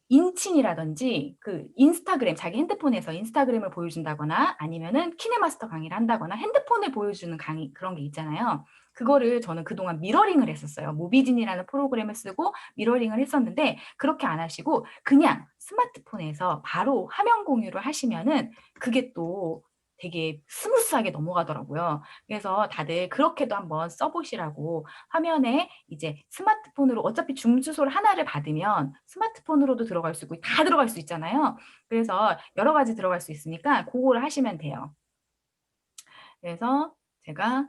인친이라든지 그 인스타그램, 자기 핸드폰에서 인스타그램을 보여준다거나 아니면은 키네마스터 강의를 한다거나 핸드폰을 보여주는 강의 그런 게 있잖아요. 그거를 저는 그동안 미러링을 했었어요. 모비진이라는 프로그램을 쓰고 미러링을 했었는데 그렇게 안 하시고 그냥 스마트폰에서 바로 화면 공유를 하시면은 그게 또 되게 스무스하게 넘어가더라고요. 그래서 다들 그렇게도 한번 써보시라고 화면에 이제 스마트폰으로 어차피 줌 주소를 하나를 받으면 스마트폰으로도 들어갈 수 있고 다 들어갈 수 있잖아요. 그래서 여러 가지 들어갈 수 있으니까 그거를 하시면 돼요. 그래서 제가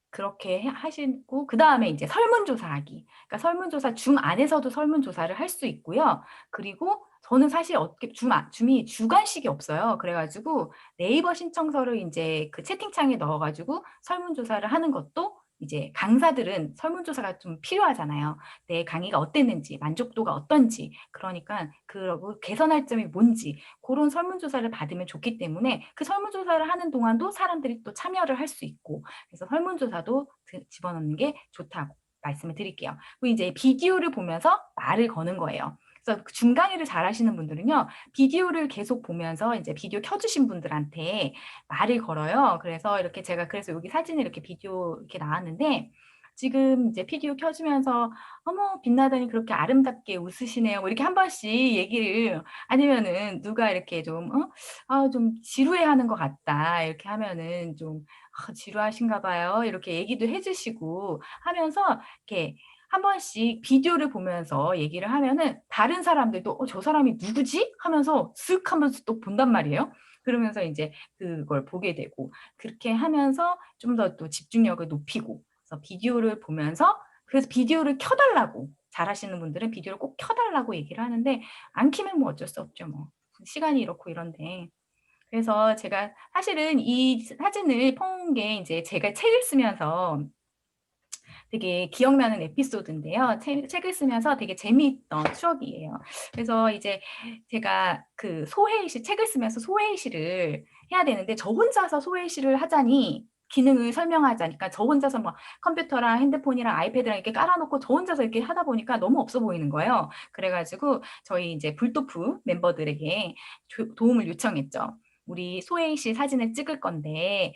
그렇게 하시고 그 다음에 이제 설문조사하기. 그러니까 설문조사 줌 안에서도 설문조사를 할 수 있고요. 그리고 저는 사실 어떻게 줌이 주관식이 없어요. 그래가지고 네이버 신청서를 이제 그 채팅창에 넣어가지고 설문조사를 하는 것도 이제 강사들은 설문조사가 좀 필요하잖아요. 내 강의가 어땠는지, 만족도가 어떤지, 그러니까 그러고 개선할 점이 뭔지 그런 설문조사를 받으면 좋기 때문에 그 설문조사를 하는 동안도 사람들이 또 참여를 할 수 있고 그래서 설문조사도 집어넣는 게 좋다고 말씀을 드릴게요. 그리고 이제 비디오를 보면서 말을 거는 거예요. 그래서 줌 강의를 잘 하시는 분들은요, 비디오를 계속 보면서 이제 비디오 켜주신 분들한테 말을 걸어요. 그래서 이렇게 제가 그래서 여기 사진에 이렇게 비디오 이렇게 나왔는데, 지금 이제 비디오 켜주면서 어머 빛나다니 그렇게 아름답게 웃으시네요. 뭐 이렇게 한 번씩 얘기를 아니면은 누가 이렇게 좀 좀 지루해하는 것 같다 이렇게 하면은 좀 지루하신가 봐요. 이렇게 얘기도 해주시고 하면서 이렇게 한 번씩 비디오를 보면서 얘기를 하면은 다른 사람들도 저 사람이 누구지? 하면서 쓱 하면서 또 본단 말이에요. 그러면서 이제 그걸 보게 되고 그렇게 하면서 좀 더 또 집중력을 높이고 그래서 비디오를 보면서 그래서 비디오를 켜달라고 잘하시는 분들은 비디오를 꼭 켜달라고 얘기를 하는데 안 켜면 뭐 어쩔 수 없죠. 뭐 시간이 이렇고 이런데 그래서 제가 사실은 이 사진을 폰 게 이제 제가 책을 쓰면서 되게 기억나는 에피소드인데요. 책을 쓰면서 되게 재미있던 추억이에요. 그래서 이제 제가 그 소회의실, 책을 쓰면서 소회의실을 해야 되는데 저 혼자서 소회의실을 하자니 기능을 설명하자니까 저 혼자서 뭐 컴퓨터랑 핸드폰이랑 아이패드랑 이렇게 깔아놓고 저 혼자서 이렇게 하다 보니까 너무 없어 보이는 거예요. 그래가지고 저희 이제 불토프 멤버들에게 도움을 요청했죠. 우리 소혜희 씨 사진을 찍을 건데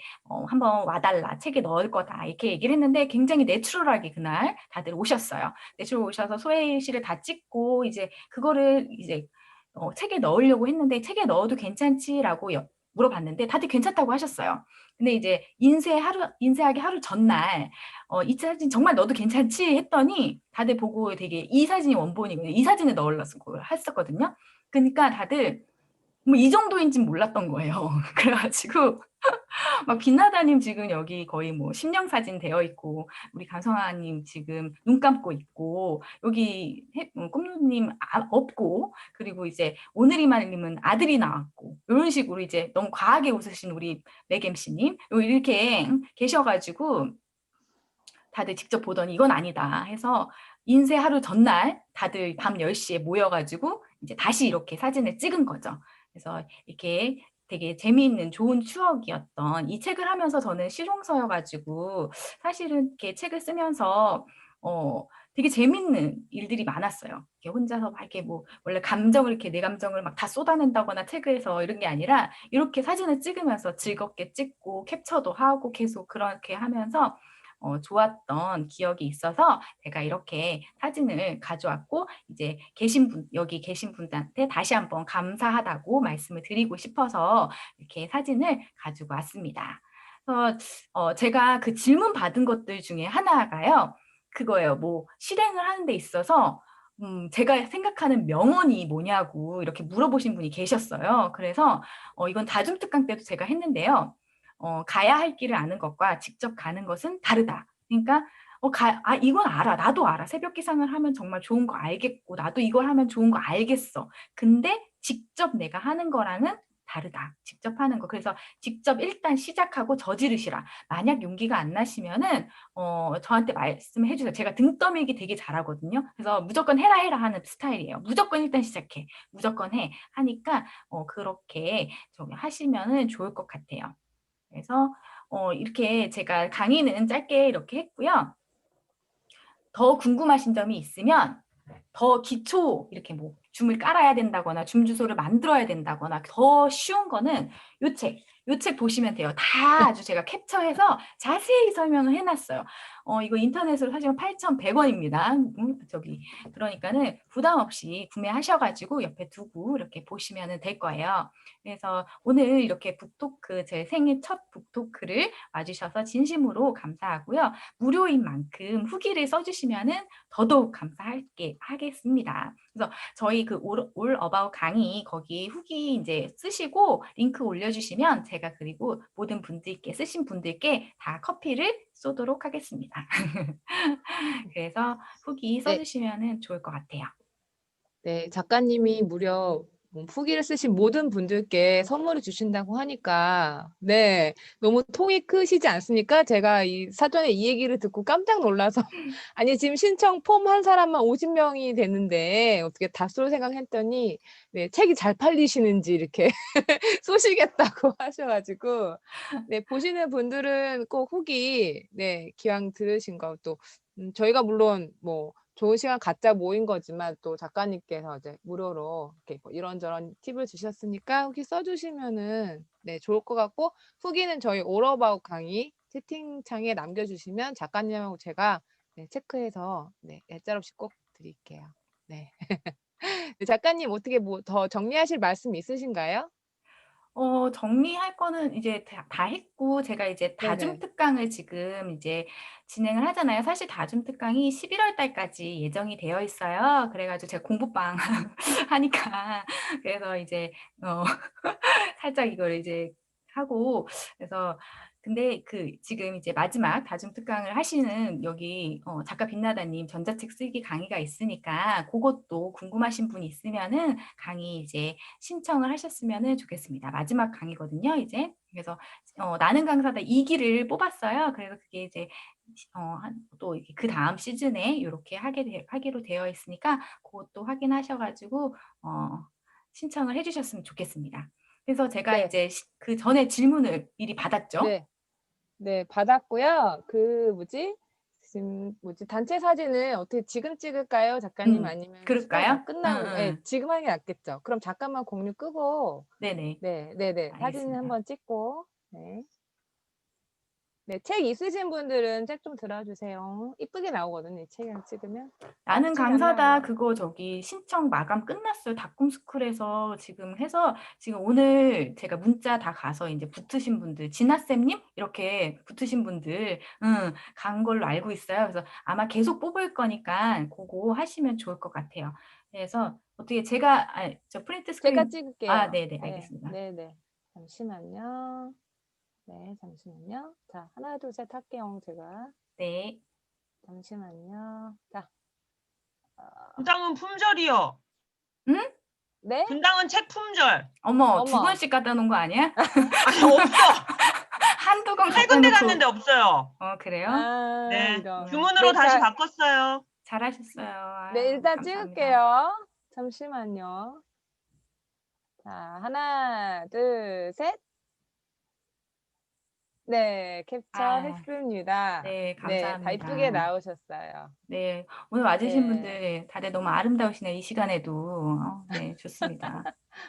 한번 와달라 책에 넣을 거다 이렇게 얘기를 했는데 굉장히 내추럴하게 그날 다들 오셨어요. 내추럴 오셔서 소혜희 씨를 다 찍고 이제 그거를 이제 책에 넣으려고 했는데 책에 넣어도 괜찮지라고 물어봤는데 다들 괜찮다고 하셨어요. 근데 이제 인쇄하기 하루 전날 이 사진 정말 넣어도 괜찮지 했더니 다들 보고 되게 이 사진이 원본이거든요. 이 사진을 넣으려고 했었거든요. 그러니까 다들 뭐 이 정도인지 몰랐던 거예요. 그래가지고 막 빛나다님 지금 여기 거의 뭐 심령 사진 되어 있고 우리 감성아님 지금 눈 감고 있고 여기 꿈누님 없고 그리고 이제 오늘이만님은 아들이 나왔고 이런 식으로 이제 너무 과하게 웃으신 우리 맥MC님 이렇게 계셔가지고 다들 직접 보더니 이건 아니다 해서 인쇄 하루 전날 다들 밤 10시에 모여가지고 이제 다시 이렇게 사진을 찍은 거죠. 그래서 이렇게 되게 재미있는 좋은 추억이었던 이 책을 하면서 저는 실용서여가지고 사실은 이렇게 책을 쓰면서 되게 재밌는 일들이 많았어요. 이렇게 혼자서 막 이렇게 뭐 원래 감정을 이렇게 내 감정을 막 다 쏟아낸다거나 책에서 이런 게 아니라 이렇게 사진을 찍으면서 즐겁게 찍고 캡처도 하고 계속 그렇게 하면서 좋았던 기억이 있어서 제가 이렇게 사진을 가져왔고 이제 여기 계신 분들한테 다시 한번 감사하다고 말씀을 드리고 싶어서 이렇게 사진을 가지고 왔습니다. 그래서 제가 그 질문 받은 것들 중에 하나가요. 그거예요. 뭐 실행을 하는 데 있어서 제가 생각하는 명언이 뭐냐고 이렇게 물어보신 분이 계셨어요. 그래서 이건 다중특강 때도 제가 했는데요. 가야 할 길을 아는 것과 직접 가는 것은 다르다. 그러니까 이건 알아. 나도 알아. 새벽 기상을 하면 정말 좋은 거 알겠고 나도 이걸 하면 좋은 거 알겠어. 근데 직접 내가 하는 거랑은 다르다. 직접 하는 거. 그래서 직접 일단 시작하고 저지르시라. 만약 용기가 안 나시면은 저한테 말씀해 주세요. 제가 등 떠밀기 되게 잘하거든요. 그래서 무조건 해라 하는 스타일이에요. 무조건 일단 시작해. 무조건 해. 하니까 그렇게 좀 하시면은 좋을 것 같아요. 그래서 이렇게 제가 강의는 짧게 이렇게 했고요. 더 궁금하신 점이 있으면 더 기초 이렇게 뭐 줌을 깔아야 된다거나 줌 주소를 만들어야 된다거나 더 쉬운 거는 요 책 보시면 돼요. 다 아주 제가 캡처해서 자세히 설명을 해놨어요. 이거 인터넷으로 사시면 8,100원입니다. 그러니까는 부담 없이 구매하셔가지고 옆에 두고 이렇게 보시면 될 거예요. 그래서 오늘 이렇게 북토크, 제 생애 첫 북토크를 와주셔서 진심으로 감사하고요. 무료인 만큼 후기를 써주시면은 더더욱 하겠습니다. 그래서 저희 그 올 어바웃 강의 거기 후기 이제 쓰시고 링크 올려주시면 제가 그리고 모든 분들께 쓰신 분들께 다 커피를 쏘도록 하겠습니다. 그래서 후기 네. 써주시면 좋을 것 같아요. 네, 작가님이 무려 후기를 쓰신 모든 분들께 선물을 주신다고 하니까 네, 너무 통이 크시지 않습니까? 제가 이 사전에 이 얘기를 듣고 깜짝 놀라서 아니 지금 신청 폼 한 사람만 50명이 됐는데 어떻게 다 쏠 생각했더니 네, 책이 잘 팔리시는지 이렇게 쏘시겠다고 하셔가지고 네, 보시는 분들은 꼭 후기 네, 기왕 들으신 거 또 저희가 물론 뭐 좋은 시간 갖자 모인 거지만 또 작가님께서 이제 무료로 이렇게 뭐 이런저런 팁을 주셨으니까 후기 써주시면은 네 좋을 것 같고 후기는 저희 올어바웃 강의 채팅창에 남겨주시면 작가님하고 제가 네, 체크해서 네 얄짤없이 꼭 드릴게요. 네. 네, 작가님 어떻게 뭐 더 정리하실 말씀 있으신가요? 정리할 거는 이제 다 했고, 제가 이제 다중 네네. 특강을 지금 이제 진행을 하잖아요. 사실 다중 특강이 11월 달까지 예정이 되어 있어요. 그래가지고 제가 공부방 하니까. 그래서 이제, 살짝 이걸 이제 하고, 그래서 근데 지금 이제 마지막 다중 특강을 하시는 여기 작가 빛나다님 전자책 쓰기 강의가 있으니까 그것도 궁금하신 분 있으면은 강의 이제 신청을 하셨으면 좋겠습니다. 마지막 강의거든요, 이제. 그래서 나는 강사다 2기를 뽑았어요. 그래서 그게 이제 또 그 다음 시즌에 이렇게 하기로 되어 있으니까 그것도 확인하셔가지고 신청을 해주셨으면 좋겠습니다. 그래서 제가 네. 이제 그 전에 질문을 미리 받았죠. 네. 네, 받았고요. 단체 사진을 어떻게 지금 찍을까요, 작가님? 아니면 시간 그럴까요? 다 끝나고, 네, 응. 지금 하는 게 낫겠죠. 그럼 잠깐만 공유 끄고, 네네. 네, 사진 알겠습니다. 한번 찍고, 네. 네, 책 있으신 분들은 책 좀 들어주세요. 이쁘게 나오거든요, 이 책을 찍으면. 나는 책이 안 강사다 나와요. 그거 저기 신청 마감 끝났어요. 닥꿈스쿨에서 지금 해서 지금 오늘 제가 문자 다 가서 이제 붙으신 분들, 진아쌤님 이렇게 붙으신 분들 간 걸로 알고 있어요. 그래서 아마 계속 뽑을 거니까 그거 하시면 좋을 것 같아요. 그래서 어떻게 제가 저 프린트 제가 스크린 찍을게요. 네네 네, 알겠습니다. 네. 잠시만요. 네, 잠시만요. 자, 하나, 둘, 셋 할게요, 제가. 네. 잠시만요. 자. 분당은 품절이요. 응? 네? 분당은 책 품절. 어머, 두 어머. 권씩 갖다 놓은 거 아니야? 아니 없어. 한두 권 세 갖다 군데 놓고. 갔는데 없어요. 그래요? 아, 네. 이런. 주문으로 네, 다시 자, 바꿨어요. 잘하셨어요. 아유, 네, 일단 감사합니다. 찍을게요. 잠시만요. 자, 하나, 둘, 셋. 네, 캡처했습니다. 네, 네, 감사합니다. 다 이쁘게 나오셨어요. 네, 오늘 와주신 네. 분들 다들 너무 아름다우시네요. 이 시간에도. 네, 좋습니다.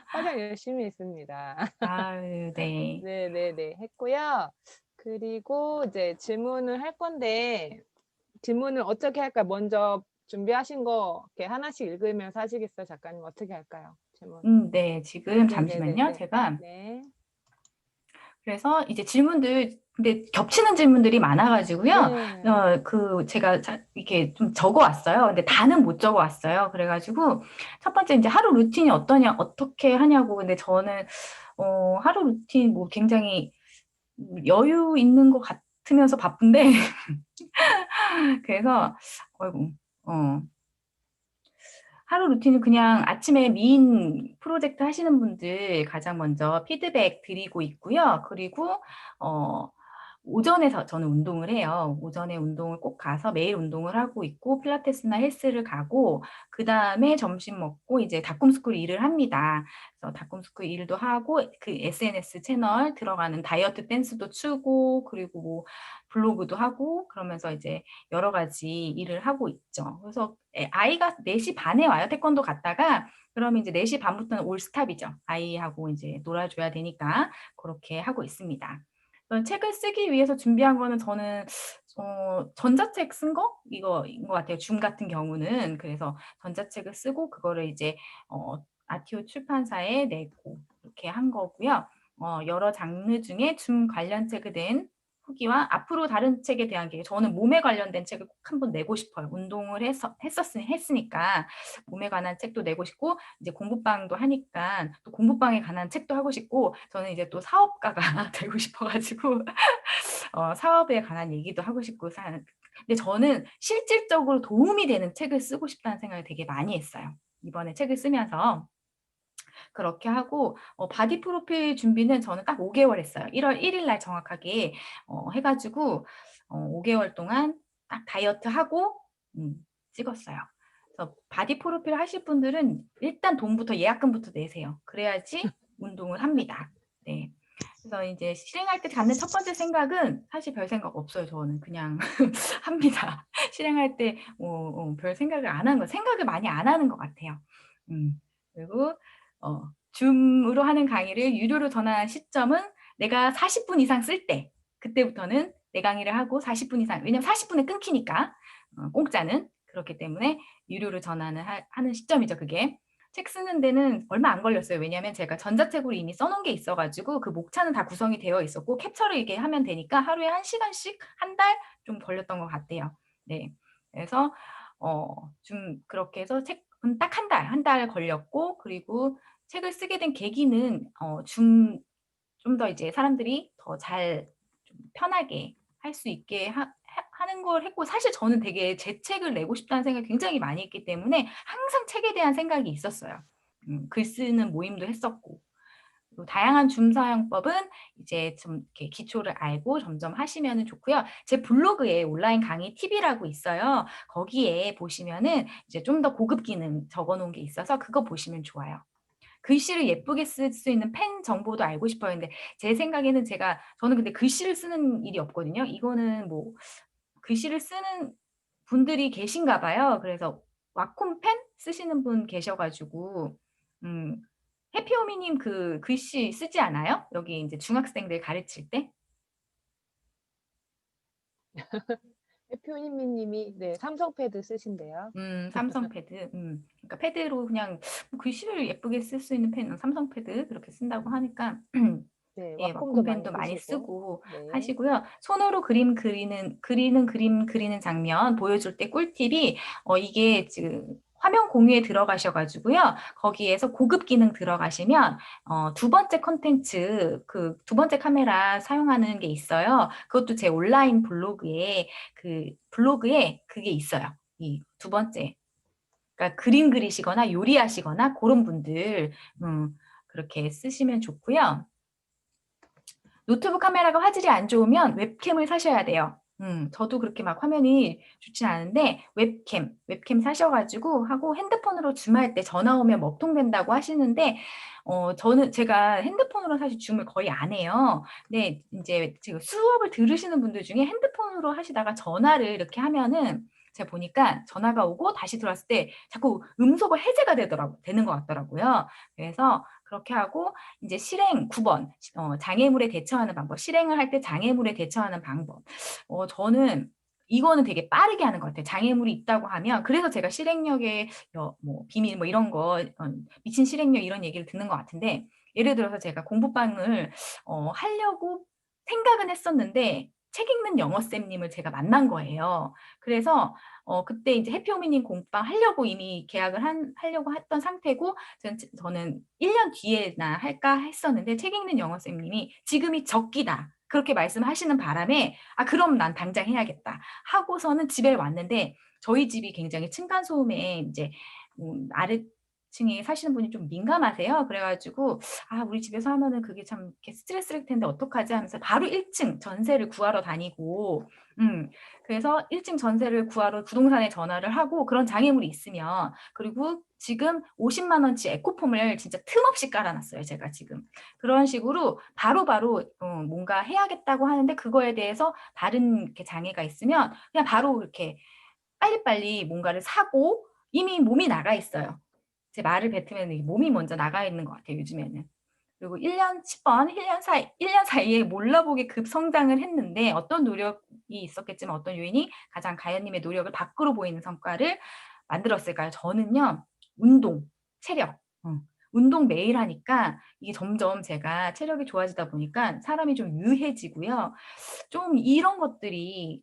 화장 열심히 했습니다. 아유, 네. 네, 했고요. 그리고 이제 질문을 할 건데, 질문을 어떻게 할까요? 먼저 준비하신 거 이렇게 하나씩 읽으면서 하시겠어요, 작가님? 어떻게 할까요? 질문. 네, 지금 잠시만요. 네. 제가 네. 그래서 이제 질문들 근데 겹치는 질문들이 많아가지고요. 네. 제가 이렇게 좀 적어왔어요. 근데 다는 못 적어왔어요. 그래가지고 첫 번째 이제 하루 루틴이 어떻게 하냐고. 근데 저는 하루 루틴 뭐 굉장히 여유 있는 것 같으면서 바쁜데 그래서 어이구 하루 루틴은 그냥 아침에 미인 프로젝트 하시는 분들 가장 먼저 피드백 드리고 있고요. 그리고 오전에 저는 운동을 해요. 오전에 운동을 꼭 가서 매일 운동을 하고 있고 필라테스나 헬스를 가고 그다음에 점심 먹고 이제 닭꿈스쿨 일을 합니다. 그래서 닭꿈스쿨 일도 하고 그 SNS 채널 들어가는 다이어트 댄스도 추고 그리고 뭐 블로그도 하고 그러면서 이제 여러 가지 일을 하고 있죠. 그래서 아이가 4시 반에 와요. 태권도 갔다가 그러면 이제 4시 반부터는 올스탑이죠. 아이하고 이제 놀아줘야 되니까 그렇게 하고 있습니다. 책을 쓰기 위해서 준비한 거는 저는 전자책 쓴 거? 이거인 것 같아요. 줌 같은 경우는. 그래서 전자책을 쓰고 그거를 이제 아티오 출판사에 내고 이렇게 한 거고요. 여러 장르 중에 줌 관련 책에 대한 후기와 앞으로 다른 책에 대한 게 저는 몸에 관련된 책을 꼭 한번 내고 싶어요. 운동을 했으니까 몸에 관한 책도 내고 싶고 이제 공부방도 하니까 또 공부방에 관한 책도 하고 싶고 저는 이제 또 사업가가 되고 싶어가지고 사업에 관한 얘기도 하고 싶고 근데 저는 실질적으로 도움이 되는 책을 쓰고 싶다는 생각을 되게 많이 했어요. 이번에 책을 쓰면서 그렇게 하고 바디 프로필 준비는 저는 딱 5개월 했어요. 1월 1일 날 정확하게 해가지고 5개월 동안 딱 다이어트 하고 찍었어요. 그래서 바디 프로필 하실 분들은 일단 돈부터 예약금부터 내세요. 그래야지 운동을 합니다. 네. 그래서 이제 실행할 때 갖는 첫 번째 생각은 사실 별 생각 없어요. 저는 그냥 합니다. 실행할 때 별 생각을 안 하는 거, 생각을 많이 안 하는 것 같아요. 그리고 줌으로 하는 강의를 유료로 전환한 시점은 내가 40분 이상 쓸 때, 그때부터는 내 강의를 하고 40분 이상, 왜냐면 40분에 끊기니까 공짜는 그렇기 때문에 유료로 전환을 하는 시점이죠. 그게 책 쓰는 데는 얼마 안 걸렸어요. 왜냐하면 제가 전자책으로 이미 써놓은 게 있어가지고 그 목차는 다 구성이 되어 있었고 캡처를 이렇게 하면 되니까 하루에 1시간씩 한 달 좀 걸렸던 것 같아요. 네, 그래서 좀 그렇게 해서 책은 딱 한 달 걸렸고 그리고 책을 쓰게 된 계기는 좀 더 이제 사람들이 더 잘 편하게 할 수 있게 하는 걸 했고 사실 저는 되게 제 책을 내고 싶다는 생각이 굉장히 많이 했기 때문에 항상 책에 대한 생각이 있었어요. 글 쓰는 모임도 했었고 그리고 다양한 줌 사용법은 이제 좀 이렇게 기초를 알고 점점 하시면 좋고요. 제 블로그에 온라인 강의 팁이라고 있어요. 거기에 보시면은 이제 좀 더 고급 기능 적어놓은 게 있어서 그거 보시면 좋아요. 글씨를 예쁘게 쓸 수 있는 펜 정보도 알고 싶어요. 근데 제 생각에는 저는 근데 글씨를 쓰는 일이 없거든요. 이거는 뭐 글씨를 쓰는 분들이 계신가 봐요. 그래서 와콤 펜 쓰시는 분 계셔가지고 해피오미님 그 글씨 쓰지 않아요? 여기 이제 중학생들 가르칠 때? 해피오님이 네, 삼성 패드 쓰신대요. 삼성 패드. 그러니까 패드로 그냥 뭐 글씨를 예쁘게 쓸 수 있는 펜은 삼성 패드 그렇게 쓴다고 하니까 네, 예, 와콤도 와콤펜도 많이 쓰시고. 쓰고 네. 하시고요. 손으로 그림 그리는 장면 보여줄 때 꿀팁이 이게 지금 화면 공유에 들어가셔가지고요. 거기에서 고급 기능 들어가시면 두 번째 컨텐츠 그 두 번째 카메라 사용하는 게 있어요. 그것도 제 온라인 블로그에 그게 있어요. 이 두 번째. 그러니까 그림 그리시거나 요리하시거나 그런 분들 그렇게 쓰시면 좋고요. 노트북 카메라가 화질이 안 좋으면 웹캠을 사셔야 돼요. 저도 그렇게 막 화면이 좋지 않은데 웹캠 사셔가지고 하고 핸드폰으로 줌할 때 전화 오면 먹통된다고 하시는데 제가 핸드폰으로 사실 줌을 거의 안 해요. 근데 이제 지금 수업을 들으시는 분들 중에 핸드폰으로 하시다가 전화를 이렇게 하면은 제가 보니까 전화가 오고 다시 들어왔을 때 자꾸 음소거 해제가 되는 것 같더라고요. 그래서 그렇게 하고 이제 실행 9번 장애물에 대처하는 방법. 실행을 할 때 장애물에 대처하는 방법. 저는 이거는 되게 빠르게 하는 것 같아요. 장애물이 있다고 하면 그래서 제가 실행력의 뭐 비밀 뭐 이런 거 미친 실행력 이런 얘기를 듣는 것 같은데 예를 들어서 제가 공부방을 하려고 생각은 했었는데 책 읽는 영어쌤님을 제가 만난 거예요. 그래서 그때 이제 해피오미님 공부방 하려고 이미 계약을 하려고 했던 상태고 저는 1년 뒤에나 할까 했었는데 책 읽는 영어쌤님이 지금이 적기다. 그렇게 말씀하시는 바람에 그럼 난 당장 해야겠다 하고서는 집에 왔는데 저희 집이 굉장히 층간소음에 이제 층에 사시는 분이 좀 민감하세요. 그래가지고 우리 집에서 하면은 그게 참 이렇게 스트레스일 텐데 어떡하지 하면서 바로 1층 전세를 구하러 다니고 그래서 1층 전세를 구하러 부동산에 전화를 하고 그런 장애물이 있으면 그리고 지금 50만 원치 에코폼을 진짜 틈없이 깔아놨어요. 제가 지금 그런 식으로 바로바로 뭔가 해야겠다고 하는데 그거에 대해서 다른 이렇게 장애가 있으면 그냥 바로 이렇게 빨리빨리 뭔가를 사고 이미 몸이 나가 있어요. 제 말을 뱉으면 몸이 먼저 나가 있는 것 같아요. 요즘에는. 그리고 1년 10번, 1년 사이에 몰라보게 급성장을 했는데 어떤 노력이 있었겠지만 어떤 요인이 가장 가연님의 노력을 밖으로 보이는 성과를 만들었을까요? 저는요. 운동, 체력. 운동 매일 하니까 이게 점점 제가 체력이 좋아지다 보니까 사람이 좀 유해지고요. 좀 이런 것들이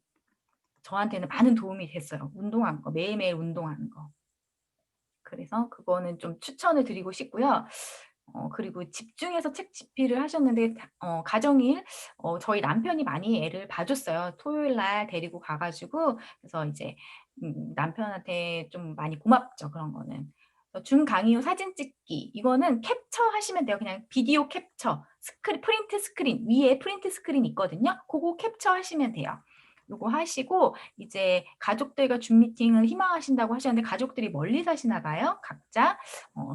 저한테는 많은 도움이 됐어요. 운동하는 거, 매일매일 운동하는 거. 그래서 그거는 좀 추천을 드리고 싶고요. 그리고 집중해서 책 집필을 하셨는데 가정일 저희 남편이 많이 애를 봐줬어요. 토요일 날 데리고 가가지고 그래서 이제 남편한테 좀 많이 고맙죠. 그런 거는. 준 강의 후 사진 찍기 이거는 캡처 하시면 돼요. 그냥 비디오 캡처 프린트 스크린 위에 프린트 스크린 있거든요. 그거 캡처 하시면 돼요. 요거 하시고 이제 가족들과 줌 미팅을 희망하신다고 하셨는데 가족들이 멀리 사시나 봐요. 각자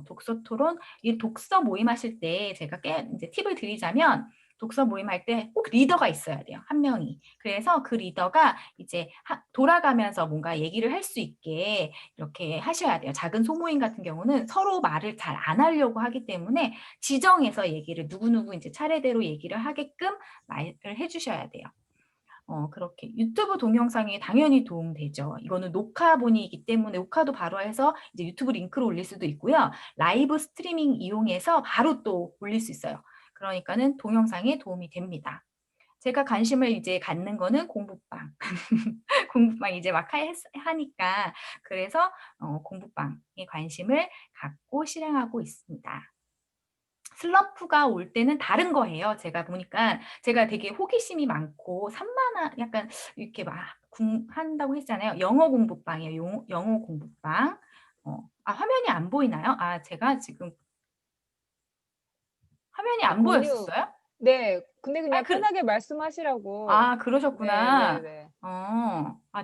독서 토론 이 독서 모임 하실 때 제가 이제 팁을 드리자면 독서 모임 할 때 꼭 리더가 있어야 돼요. 한 명이. 그래서 그 리더가 이제 돌아가면서 뭔가 얘기를 할 수 있게 이렇게 하셔야 돼요. 작은 소모임 같은 경우는 서로 말을 잘 안 하려고 하기 때문에 지정해서 얘기를 누구누구 이제 차례대로 얘기를 하게끔 말을 해주셔야 돼요. 그렇게 유튜브 동영상이 당연히 도움되죠. 이거는 녹화본이기 때문에 녹화도 바로 해서 이제 유튜브 링크로 올릴 수도 있고요. 라이브 스트리밍 이용해서 바로 또 올릴 수 있어요. 그러니까는 동영상에 도움이 됩니다. 제가 관심을 이제 갖는 거는 공부방. 공부방 이제 막 하니까 그래서 공부방에 관심을 갖고 실행하고 있습니다. 슬럼프가 올 때는 다른 거예요. 제가 보니까 제가 되게 호기심이 많고 산만한 약간 이렇게 막 한다고 했잖아요. 영어 공부방이에요. 영어 공부방. 화면이 안 보이나요? 제가 지금 화면이 안 공유. 보였어요? 네. 근데 그냥 그- 편하게 말씀하시라고. 그러셨구나. 네네네.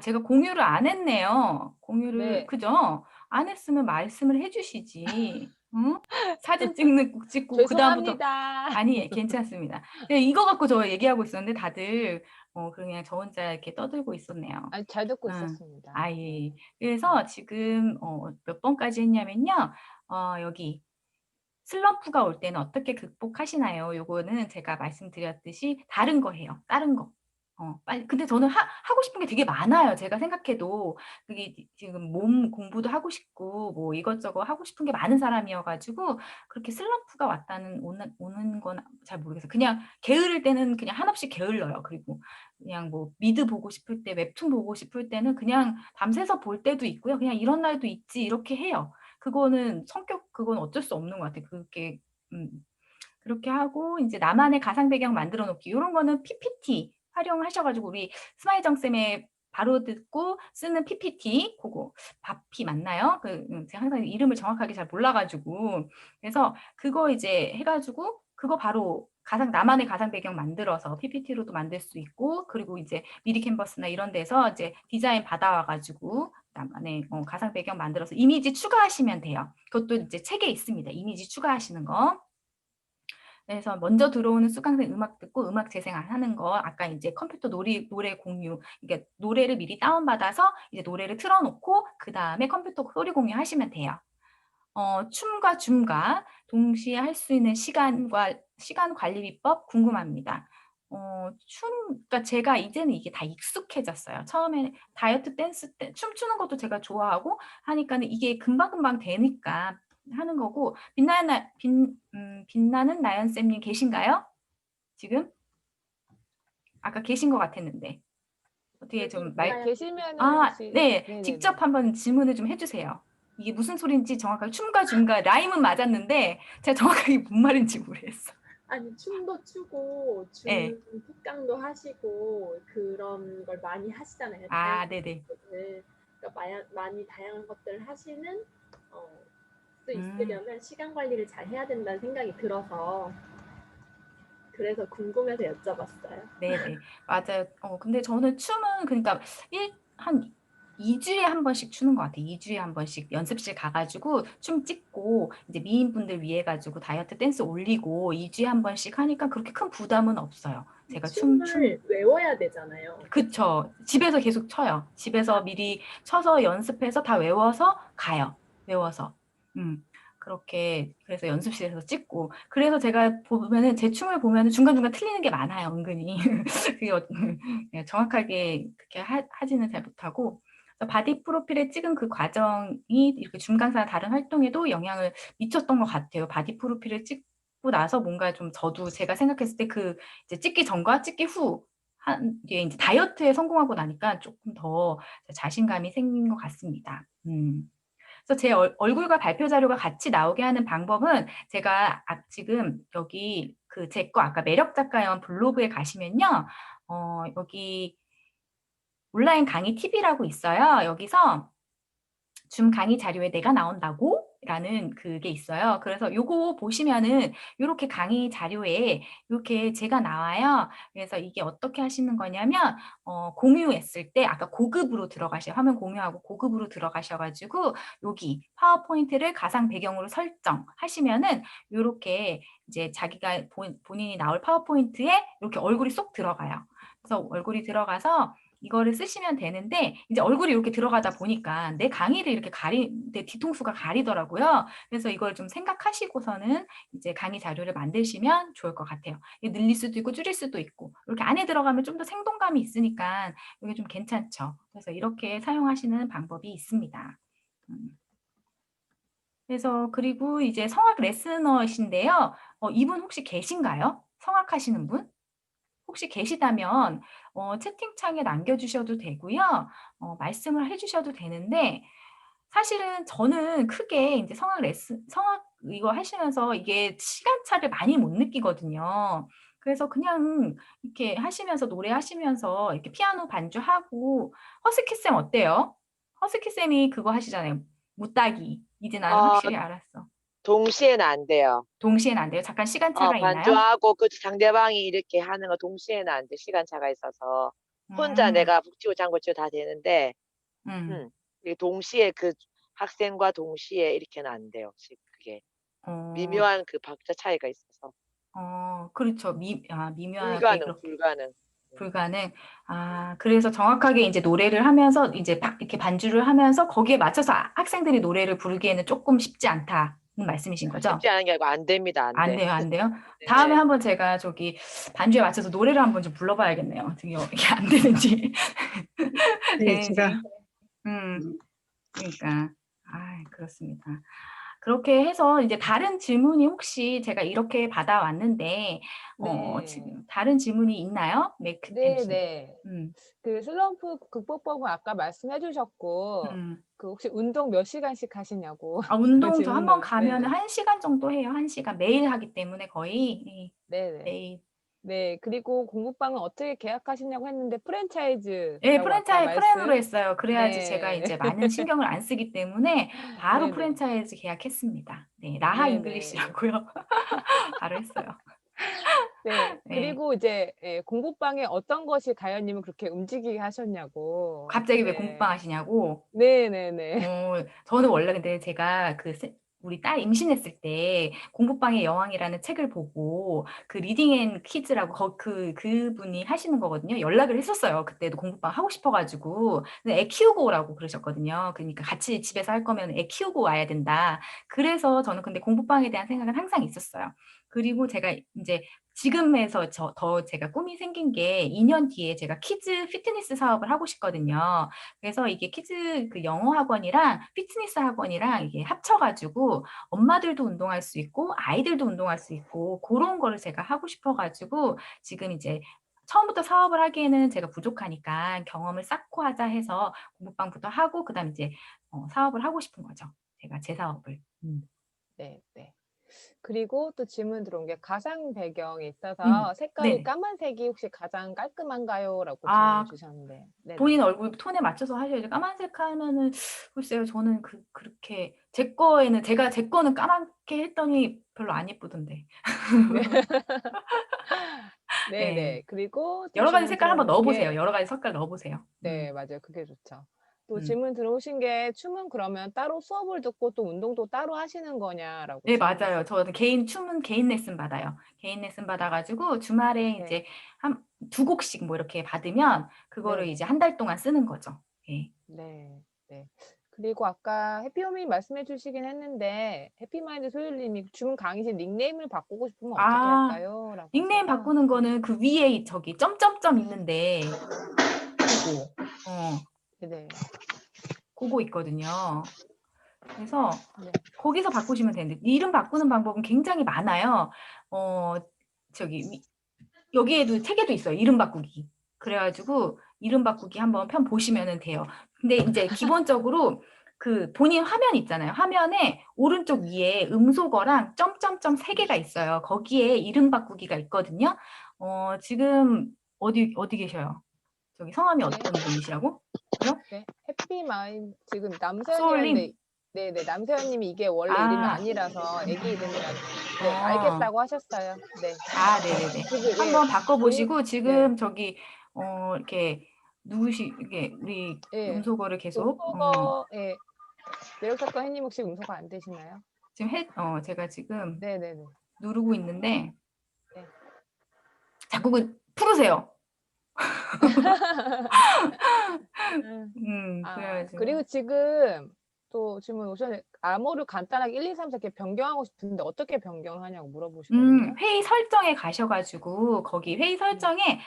제가 공유를 안 했네요. 공유를, 네. 그죠? 안 했으면 말씀을 해주시지. 응? 사진 찍는 꼭 찍고, 그다음부터. 죄송합니다. 아니, 괜찮습니다. 이거 갖고 저 얘기하고 있었는데 다들 그냥 저 혼자 이렇게 떠들고 있었네요. 아니, 잘 듣고 응. 있었습니다. 예. 그래서 지금 몇 번까지 했냐면요. 여기 슬럼프가 올 때는 어떻게 극복하시나요? 요거는 제가 말씀드렸듯이 다른 거 해요. 다른 거. 빨리. 근데 저는 하고 싶은 게 되게 많아요. 제가 생각해도 그게 지금 몸 공부도 하고 싶고 뭐 이것저것 하고 싶은 게 많은 사람이어가지고 그렇게 슬럼프가 오는 건 잘 모르겠어요. 그냥 게으를 때는 그냥 한없이 게을러요. 그리고 그냥 뭐 미드 보고 싶을 때, 웹툰 보고 싶을 때는 그냥 밤새서 볼 때도 있고요. 그냥 이런 날도 있지 이렇게 해요. 그건 어쩔 수 없는 것 같아요. 그게 그렇게 하고 이제 나만의 가상 배경 만들어 놓기 이런 거는 PPT 활용하셔가지고 우리 스마일정 쌤의 바로 듣고 쓰는 PPT 그거 바피 맞나요? 제가 항상 이름을 정확하게 잘 몰라가지고 그래서 그거 이제 해가지고 그거 바로 나만의 가상 배경 만들어서 PPT로도 만들 수 있고 그리고 이제 미리 캔버스나 이런 데서 이제 디자인 받아와가지고 나만의 가상 배경 만들어서 이미지 추가하시면 돼요. 그것도 이제 책에 있습니다. 이미지 추가하시는 거. 그래서 먼저 들어오는 수강생 음악 듣고 음악 재생 안 하는 거 아까 이제 컴퓨터 노래 공유 이게 노래를 미리 다운받아서 이제 노래를 틀어놓고 그 다음에 컴퓨터 소리 공유하시면 돼요. 춤과 줌과 동시에 할 수 있는 시간 관리 비법 궁금합니다. 그러니까 제가 이제는 이게 다 익숙해졌어요. 처음에 다이어트 댄스 때 춤추는 것도 제가 좋아하고 하니까는 이게 금방금방 되니까 하는 거고 빛나는 나연쌤님 계신가요? 지금? 아까 계신 것 같았는데 어떻게 좀 네, 계시면은 혹시 네. 네네네. 직접 한번 질문을 좀 해주세요. 이게 무슨 소리인지 정확하게 춤과 줌과 라임은 맞았는데 제가 정확하게 뭔 말인지 모르겠어. 아니 춤도 추고 네. fik강도 하시고 그런 걸 많이 하시잖아요. 네네. 것들. 그러니까 많이 다양한 것들을 하시는 수 있으려면 시간 관리를 잘 해야 된다는 생각이 들어서 그래서 궁금해서 여쭤봤어요. 네네, 맞아요. 근데 저는 춤은 그러니까 한 2주에 한 번씩 추는 것 같아요. 2주에 한 번씩 연습실 가가지고 춤 찍고 이제 미인분들 위해 가지고 다이어트 댄스 올리고 2주에 한 번씩 하니까 그렇게 큰 부담은 없어요. 제가 춤을 외워야 되잖아요. 그쵸. 집에서 계속 춰요. 집에서 미리 쳐서 연습해서 다 외워서 가요. 외워서. 그렇게 그래서 연습실에서 찍고 그래서 제가 보면은 제 춤을 보면은 중간중간 틀리는 게 많아요. 은근히. 그게 네, 정확하게 그렇게 하지는 잘 못하고 바디 프로필에 찍은 그 과정이 이렇게 줌 강사나 다른 활동에도 영향을 미쳤던 것 같아요. 바디 프로필을 찍고 나서 뭔가 좀 저도 제가 생각했을 때 그 이제 찍기 전과 찍기 후 이게 이제 다이어트에 성공하고 나니까 조금 더 자신감이 생긴 것 같습니다. 그래서 제 얼굴과 발표 자료가 같이 나오게 하는 방법은 제가 지금 여기 그 제 거 아까 매력 작가연 블로그에 가시면요. 여기 온라인 강의 팁이라고 있어요. 여기서 줌 강의 자료에 내가 나온다고? 라는 그게 있어요. 그래서 요거 보시면은 요렇게 강의 자료에 이렇게 제가 나와요. 그래서 이게 어떻게 하시는 거냐면 공유했을 때 아까 고급으로 들어가셔요. 화면 공유하고 고급으로 들어가셔가지고 여기 파워포인트를 가상 배경으로 설정하시면은 요렇게 이제 자기가 본인이 나올 파워포인트에 이렇게 얼굴이 쏙 들어가요. 그래서 얼굴이 들어가서 이거를 쓰시면 되는데 이제 얼굴이 이렇게 들어가다 보니까 내 강의를 이렇게 내 뒤통수가 가리더라고요. 그래서 이걸 좀 생각하시고서는 이제 강의 자료를 만드시면 좋을 것 같아요. 이게 늘릴 수도 있고 줄일 수도 있고 이렇게 안에 들어가면 좀 더 생동감이 있으니까 이게 좀 괜찮죠. 그래서 이렇게 사용하시는 방법이 있습니다. 그래서 그리고 이제 성악 레슨너이신데요. 이분 혹시 계신가요? 성악 하시는 분? 혹시 계시다면 채팅창에 남겨주셔도 되고요. 말씀을 해주셔도 되는데 사실은 저는 크게 이제 성악 이거 하시면서 이게 시간차를 많이 못 느끼거든요. 그래서 그냥 이렇게 하시면서 노래하시면서 이렇게 피아노 반주하고 허스키 쌤 어때요? 허스키 쌤이 그거 하시잖아요. 무따기. 이제 나는 어, 확실히 알았어. 동시에는 안 돼요. 동시에는 안 돼요? 잠깐 시간차가 있나요? 반주하고 그 상대방이 이렇게 하는 거 동시에는 안 돼. 시간차가 있어서. 혼자 음, 내가 북치고 장구치고 다 되는데, 음, 이게 동시에 그 학생과 동시에 이렇게는 안 돼요. 지금 그게 어, 미묘한 그 박자 차이가 있어서. 그렇죠. 미묘하게 불가능, 그렇게 불가능. 불가능. 그래서 정확하게 이제 노래를 하면서 이제 이렇게 반주를 하면서 거기에 맞춰서 학생들이 노래를 부르기에는 조금 쉽지 않다는 말씀이신 거죠? 쉽지 않은 게 아니고 안 됩니다. 안 안 돼. 돼요, 안 돼요? 네. 다음에 한번 제가 저기 반주에 맞춰서 노래를 한번 좀 불러봐야겠네요. 이게 안 되는지. 네, 제가 되는지. 그러니까. 그렇습니다. 그렇게 해서 이제 다른 질문이 혹시 제가 이렇게 받아왔는데, 네. 지금 다른 질문이 있나요? 맥 네, MC. 네. 음, 그 슬럼프 극복법은 아까 말씀해 주셨고, 음. 그 혹시 운동 몇 시간씩 하시냐고. 운동 저 한번 질문을. 가면 네네. 1시간 정도 해요. 1시간. 매일 하기 때문에 거의. 네네. 매일. 네, 그리고 공부방은 어떻게 계약하시냐고 했는데 예, 프랜차이즈라고 아까 프랜으로 말씀. 했어요. 그래야지 제가 네. 이제 많은 신경을 안 쓰기 때문에 바로 네네. 프랜차이즈 계약했습니다. 네, 라하 네네. 잉글리시라고요. 바로 했어요. 네. 네. 그리고 이제 공부방에 어떤 것이 가연님을 그렇게 움직이게 하셨냐고. 갑자기 왜 네. 공부방 하시냐고? 네네네. 저는 원래 근데 제가 우리 딸 임신했을 때 공부방의 여왕이라는 책을 보고 그 리딩 앤 키즈라고 그분이 하시는 거거든요. 연락을 했었어요. 그때도 공부방 하고 싶어가지고. 근데 애 키우고 오라고 그러셨거든요. 그러니까 같이 집에서 할 거면 애 키우고 와야 된다. 그래서 저는 근데 공부방에 대한 생각은 항상 있었어요. 그리고 제가 이제 지금에서 더 제가 꿈이 생긴 게 2년 뒤에 제가 키즈 피트니스 사업을 하고 싶거든요. 그래서 이게 키즈 그 영어 학원이랑 피트니스 학원이랑 이게 합쳐가지고 엄마들도 운동할 수 있고 아이들도 운동할 수 있고 그런 거를 제가 하고 싶어가지고 지금 이제 처음부터 사업을 하기에는 제가 부족하니까 경험을 쌓고 하자 해서 공부방부터 하고 그다음 이제 사업을 하고 싶은 거죠. 제가 제 사업을. 네, 네. 그리고 또 질문 들어온 게 가상 배경이 있어서 색깔이 네네. 까만색이 혹시 가장 깔끔한가요? 라고 아, 질문 주셨는데. 네네. 본인 얼굴 톤에 맞춰서 하셔야죠. 까만색 하면은 글쎄요. 저는 그렇게 제 거는 까맣게 했더니 별로 안 예쁘던데. 네네. 네. 그리고 또 여러 가지 질문 색깔 한번 들어오는 넣어보세요. 게 여러 가지 색깔 넣어보세요. 네, 맞아요. 그게 좋죠. 또 음. 질문 들어오신 게 춤은 그러면 따로 수업을 듣고 또 운동도 따로 하시는 거냐라고 네, 질문 맞아요. 저는 주셨거든요. 춤은 개인 레슨 받아요. 개인 레슨 받아가지고 주말에 네. 이제 한 2곡씩 뭐 이렇게 받으면 그거를 네네. 이제 한 달 동안 쓰는 거죠. 예. 네. 네. 그리고 아까 해피호밍 말씀해 주시긴 했는데 해피마인드 소율님이 주문 강의실 닉네임을 바꾸고 싶으면 어떻게 아, 할까요? 라고 닉네임 하셔서 바꾸는 거는 그 위에 저기 점점점 있는데 네네. 그거 있거든요. 그래서 네. 거기서 바꾸시면 되는데 이름 바꾸는 방법은 굉장히 많아요. 여기에도 책에도 있어요. 이름 바꾸기. 그래가지고 이름 바꾸기 한번 편 보시면 돼요. 근데 이제 기본적으로 그 본인 화면 있잖아요. 화면에 오른쪽 위에 음소거랑 점점점 3개가 있어요. 거기에 이름 바꾸기가 있거든요. 지금 어디 계셔요? 저기 성함이 어떤 분이시라고? 네. 해피마인드 지금 남서연님한테 소울님? 네네. 남서연님이 이게 원래 이름이 아, 아니라서 애기 이름이라서 네, 어, 알겠다고 하셨어요. 네. 아, 네네네. 지금 예. 한번 바꿔보시고 네. 지금 저기 이렇게 이게 우리 예. 음소거를 계속 음소거 예. 매력사건 혜님 혹시 음소거 안 되시나요? 지금 제가 지금 네네네. 누르고 있는데 네. 자꾸 풀으세요. 그래가지고 그리고 지금 또 질문 오셨는데 암호를 간단하게 1, 2, 3, 4 이렇게 변경하고 싶은데 어떻게 변경하냐고 물어보시거든요. 회의 설정에 가셔가지고 거기 회의 설정에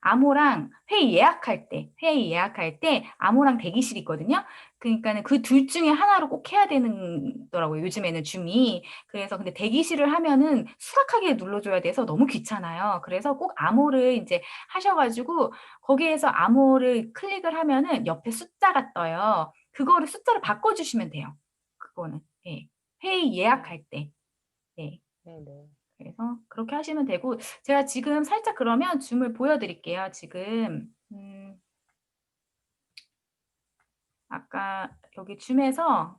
암호랑 회의 예약할 때 암호랑 대기실 있거든요. 그러니까는 그 둘 중에 하나로 꼭 해야 되더라고요. 요즘에는 줌이. 그래서 근데 대기실을 하면은 수락하게 눌러줘야 돼서 너무 귀찮아요. 그래서 꼭 암호를 이제 하셔가지고 거기에서 암호를 클릭을 하면은 옆에 숫자가 떠요. 그거를 숫자로 바꿔주시면 돼요. 그거는. 예. 회의 예약할 때. 네. 네네. 그래서 그렇게 하시면 되고 제가 지금 살짝 그러면 줌을 보여드릴게요. 지금 아까 여기 줌에서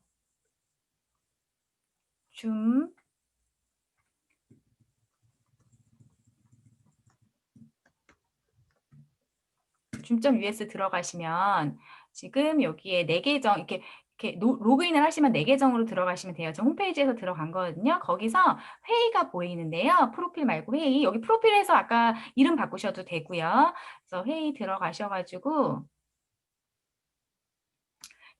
줌 줌.us 들어가시면 지금 여기에 내 계정 이렇게 로그인을 하시면 내 계정으로 들어가시면 돼요. 저 홈페이지에서 들어간 거거든요. 거기서 회의가 보이는데요. 프로필 말고 회의. 여기 프로필에서 아까 이름 바꾸셔도 되고요. 그래서 회의 들어가셔가지고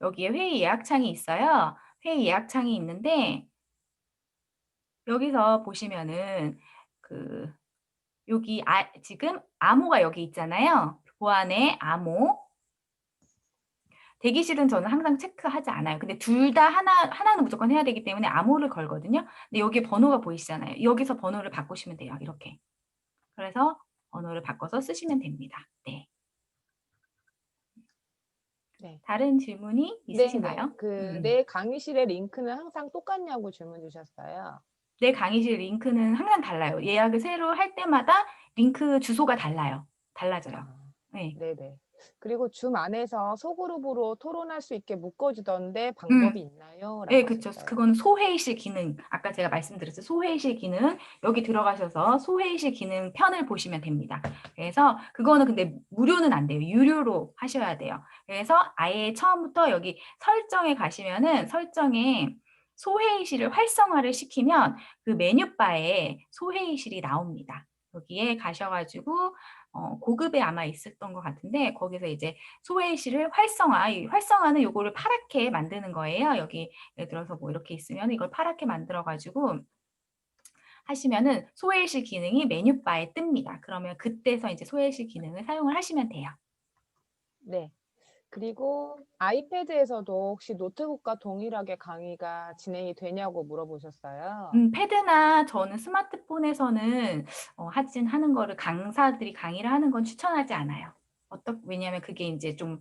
여기에 회의 예약창이 있어요. 회의 예약창이 있는데 여기서 보시면은 여기 지금 암호가 여기 있잖아요. 보안의 암호. 대기실은 저는 항상 체크하지 않아요. 근데 둘 다 하나는 무조건 해야 되기 때문에 암호를 걸거든요. 근데 여기 번호가 보이시잖아요. 여기서 번호를 바꾸시면 돼요. 이렇게. 그래서 번호를 바꿔서 쓰시면 됩니다. 네. 네. 다른 질문이 있으신가요? 내 강의실의 링크는 항상 똑같냐고 질문 주셨어요. 내 강의실 링크는 항상 달라요. 예약을 새로 할 때마다 링크 주소가 달라져요. 네. 네네. 그리고 줌 안에서 소그룹으로 토론할 수 있게 묶어주던데 방법이 있나요? 네, 라고 그렇죠. 하셨어요. 그거는 소회의실 기능. 아까 제가 말씀드렸어요. 소회의실 기능. 여기 들어가셔서 소회의실 기능 편을 보시면 됩니다. 그래서 그거는 근데 무료는 안 돼요. 유료로 하셔야 돼요. 그래서 아예 처음부터 여기 설정에 가시면은 설정에 소회의실을 활성화를 시키면 그 메뉴바에 소회의실이 나옵니다. 여기에 가셔가지고 고급에 아마 있었던 것 같은데 거기서 이제 소회의실을 이 활성화는 요거를 파랗게 만드는 거예요. 여기 예를 들어서 뭐 이렇게 있으면 이걸 파랗게 만들어가지고 하시면은 소회의실 기능이 메뉴바에 뜹니다. 그러면 그때서 이제 소회의실 기능을 사용을 하시면 돼요. 네. 그리고 아이패드에서도 혹시 노트북과 동일하게 강의가 진행이 되냐고 물어보셨어요. 패드나 저는 스마트폰에서는 하는 거를 강사들이 강의를 하는 건 추천하지 않아요. 왜냐하면 그게 이제 좀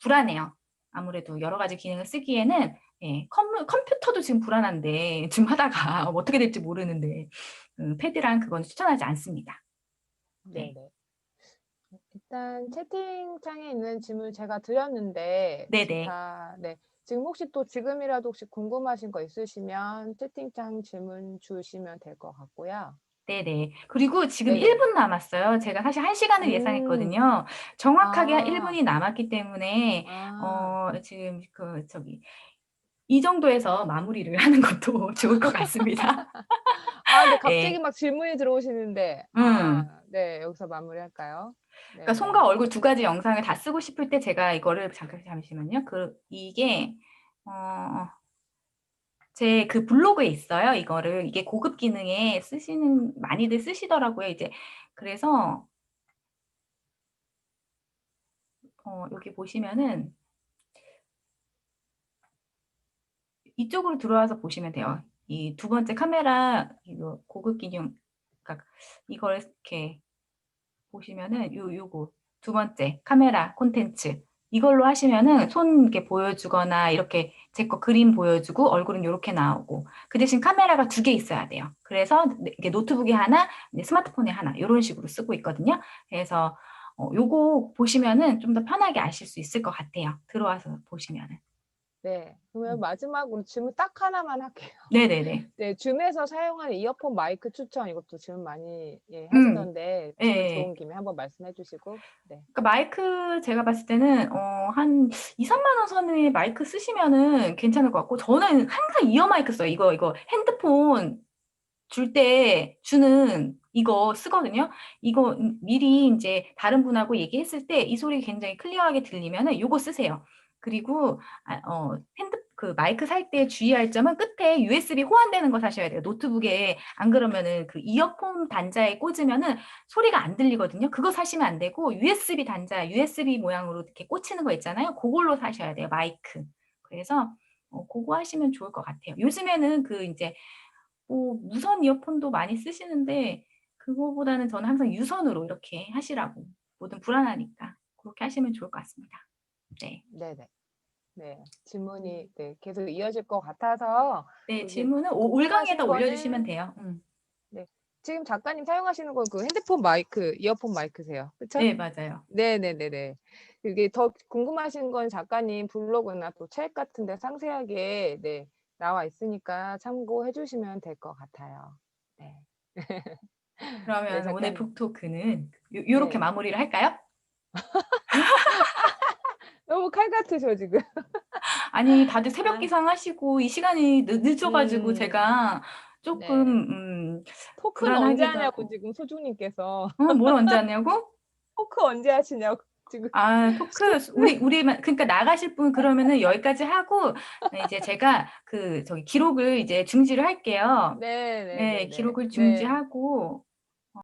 불안해요. 아무래도 여러 가지 기능을 쓰기에는 예, 컴퓨터도 지금 불안한데 좀 하다가 어떻게 될지 모르는데 패드랑 그건 추천하지 않습니다. 네. 네네. 일단 채팅창에 있는 질문 제가 드렸는데 네네. 네. 지금 혹시 또 지금이라도 혹시 궁금하신 거 있으시면 채팅창 질문 주시면 될 것 같고요. 네네. 그리고 지금 네네. 1분 남았어요. 제가 사실 1시간을 예상했거든요. 정확하게 아. 1분이 남았기 때문에 아. 지금 이 정도에서 마무리를 하는 것도 좋을 것 같습니다. 근데 갑자기 네. 막 질문이 들어오시는데 네. 여기서 마무리할까요? 그러니까 네네. 손과 얼굴 두 가지 영상을 다 쓰고 싶을 때 제가 이거를 잠시만요. 이게 제 그 블로그에 있어요. 이게 고급 기능에 많이들 쓰시더라고요. 이제 그래서 여기 보시면은 이쪽으로 들어와서 보시면 돼요. 이 두 번째 카메라 이거 고급 기능, 그러니까 이걸 이렇게 보시면은 요거 두 번째 카메라 콘텐츠 이걸로 하시면은 손 이렇게 보여주거나 이렇게 제 거 그림 보여주고 얼굴은 이렇게 나오고 그 대신 카메라가 2개 있어야 돼요. 그래서 이게 노트북에 하나, 스마트폰에 하나 이런 식으로 쓰고 있거든요. 그래서 요거 보시면은 좀 더 편하게 아실 수 있을 것 같아요. 들어와서 보시면은. 네. 그러면 마지막으로 질문 딱 하나만 할게요. 네네네. 네. 줌에서 사용하는 이어폰 마이크 추천 이것도 질문 많이 하시던데 질문 예. 들어온 김에 한번 말씀해 주시고. 네. 그러니까 마이크 제가 봤을 때는 한 2-3만 원 선의 마이크 쓰시면은 괜찮을 것 같고 저는 항상 이어 마이크 써요. 이거 핸드폰 줄 때 주는 이거 쓰거든요. 이거 미리 이제 다른 분하고 얘기했을 때 이 소리 굉장히 클리어하게 들리면은 요거 쓰세요. 그리고 그 마이크 살 때 주의할 점은 끝에 USB 호환되는 거 사셔야 돼요. 노트북에 안 그러면은 그 이어폰 단자에 꽂으면은 소리가 안 들리거든요. 그거 사시면 안 되고 USB 단자, USB 모양으로 이렇게 꽂히는 거 있잖아요. 그걸로 사셔야 돼요. 마이크. 그래서 그거 하시면 좋을 것 같아요. 요즘에는 그 이제 무선 이어폰도 많이 쓰시는데 그거보다는 저는 항상 유선으로 이렇게 하시라고. 뭐든 불안하니까 그렇게 하시면 좋을 것 같습니다. 네. 네네. 네. 질문이 네, 계속 이어질 것 같아서 네, 여기 질문은 궁금하신 올강에다 올려주시면 거는 돼요. 네. 지금 작가님 사용하시는 건 그 핸드폰 마이크, 이어폰 마이크세요. 그쵸? 네, 맞아요. 네네네네. 이게 더 궁금하신 건 작가님 블로그나 또 책 같은 데 상세하게 네, 나와 있으니까 참고해 주시면 될 것 같아요. 네. 네, 그러면 오늘 작가님. 북토크는 요렇게 네. 마무리를 할까요? 너무 칼 같으셔, 지금. 아니, 다들 새벽 기상 하시고 이 시간이 늦어가지고 제가 네. 조금 토크는 언제 불안하기도 하냐고, 하고. 지금 소중님께서. 뭘 언제 하냐고? 토크 언제 하시냐고, 지금. 토크 우리만 그러니까 나가실 분 그러면은 여기까지 하고 이제 제가 기록을 이제 중지를 할게요. 네, 네네네네. 기록을 네. 중지하고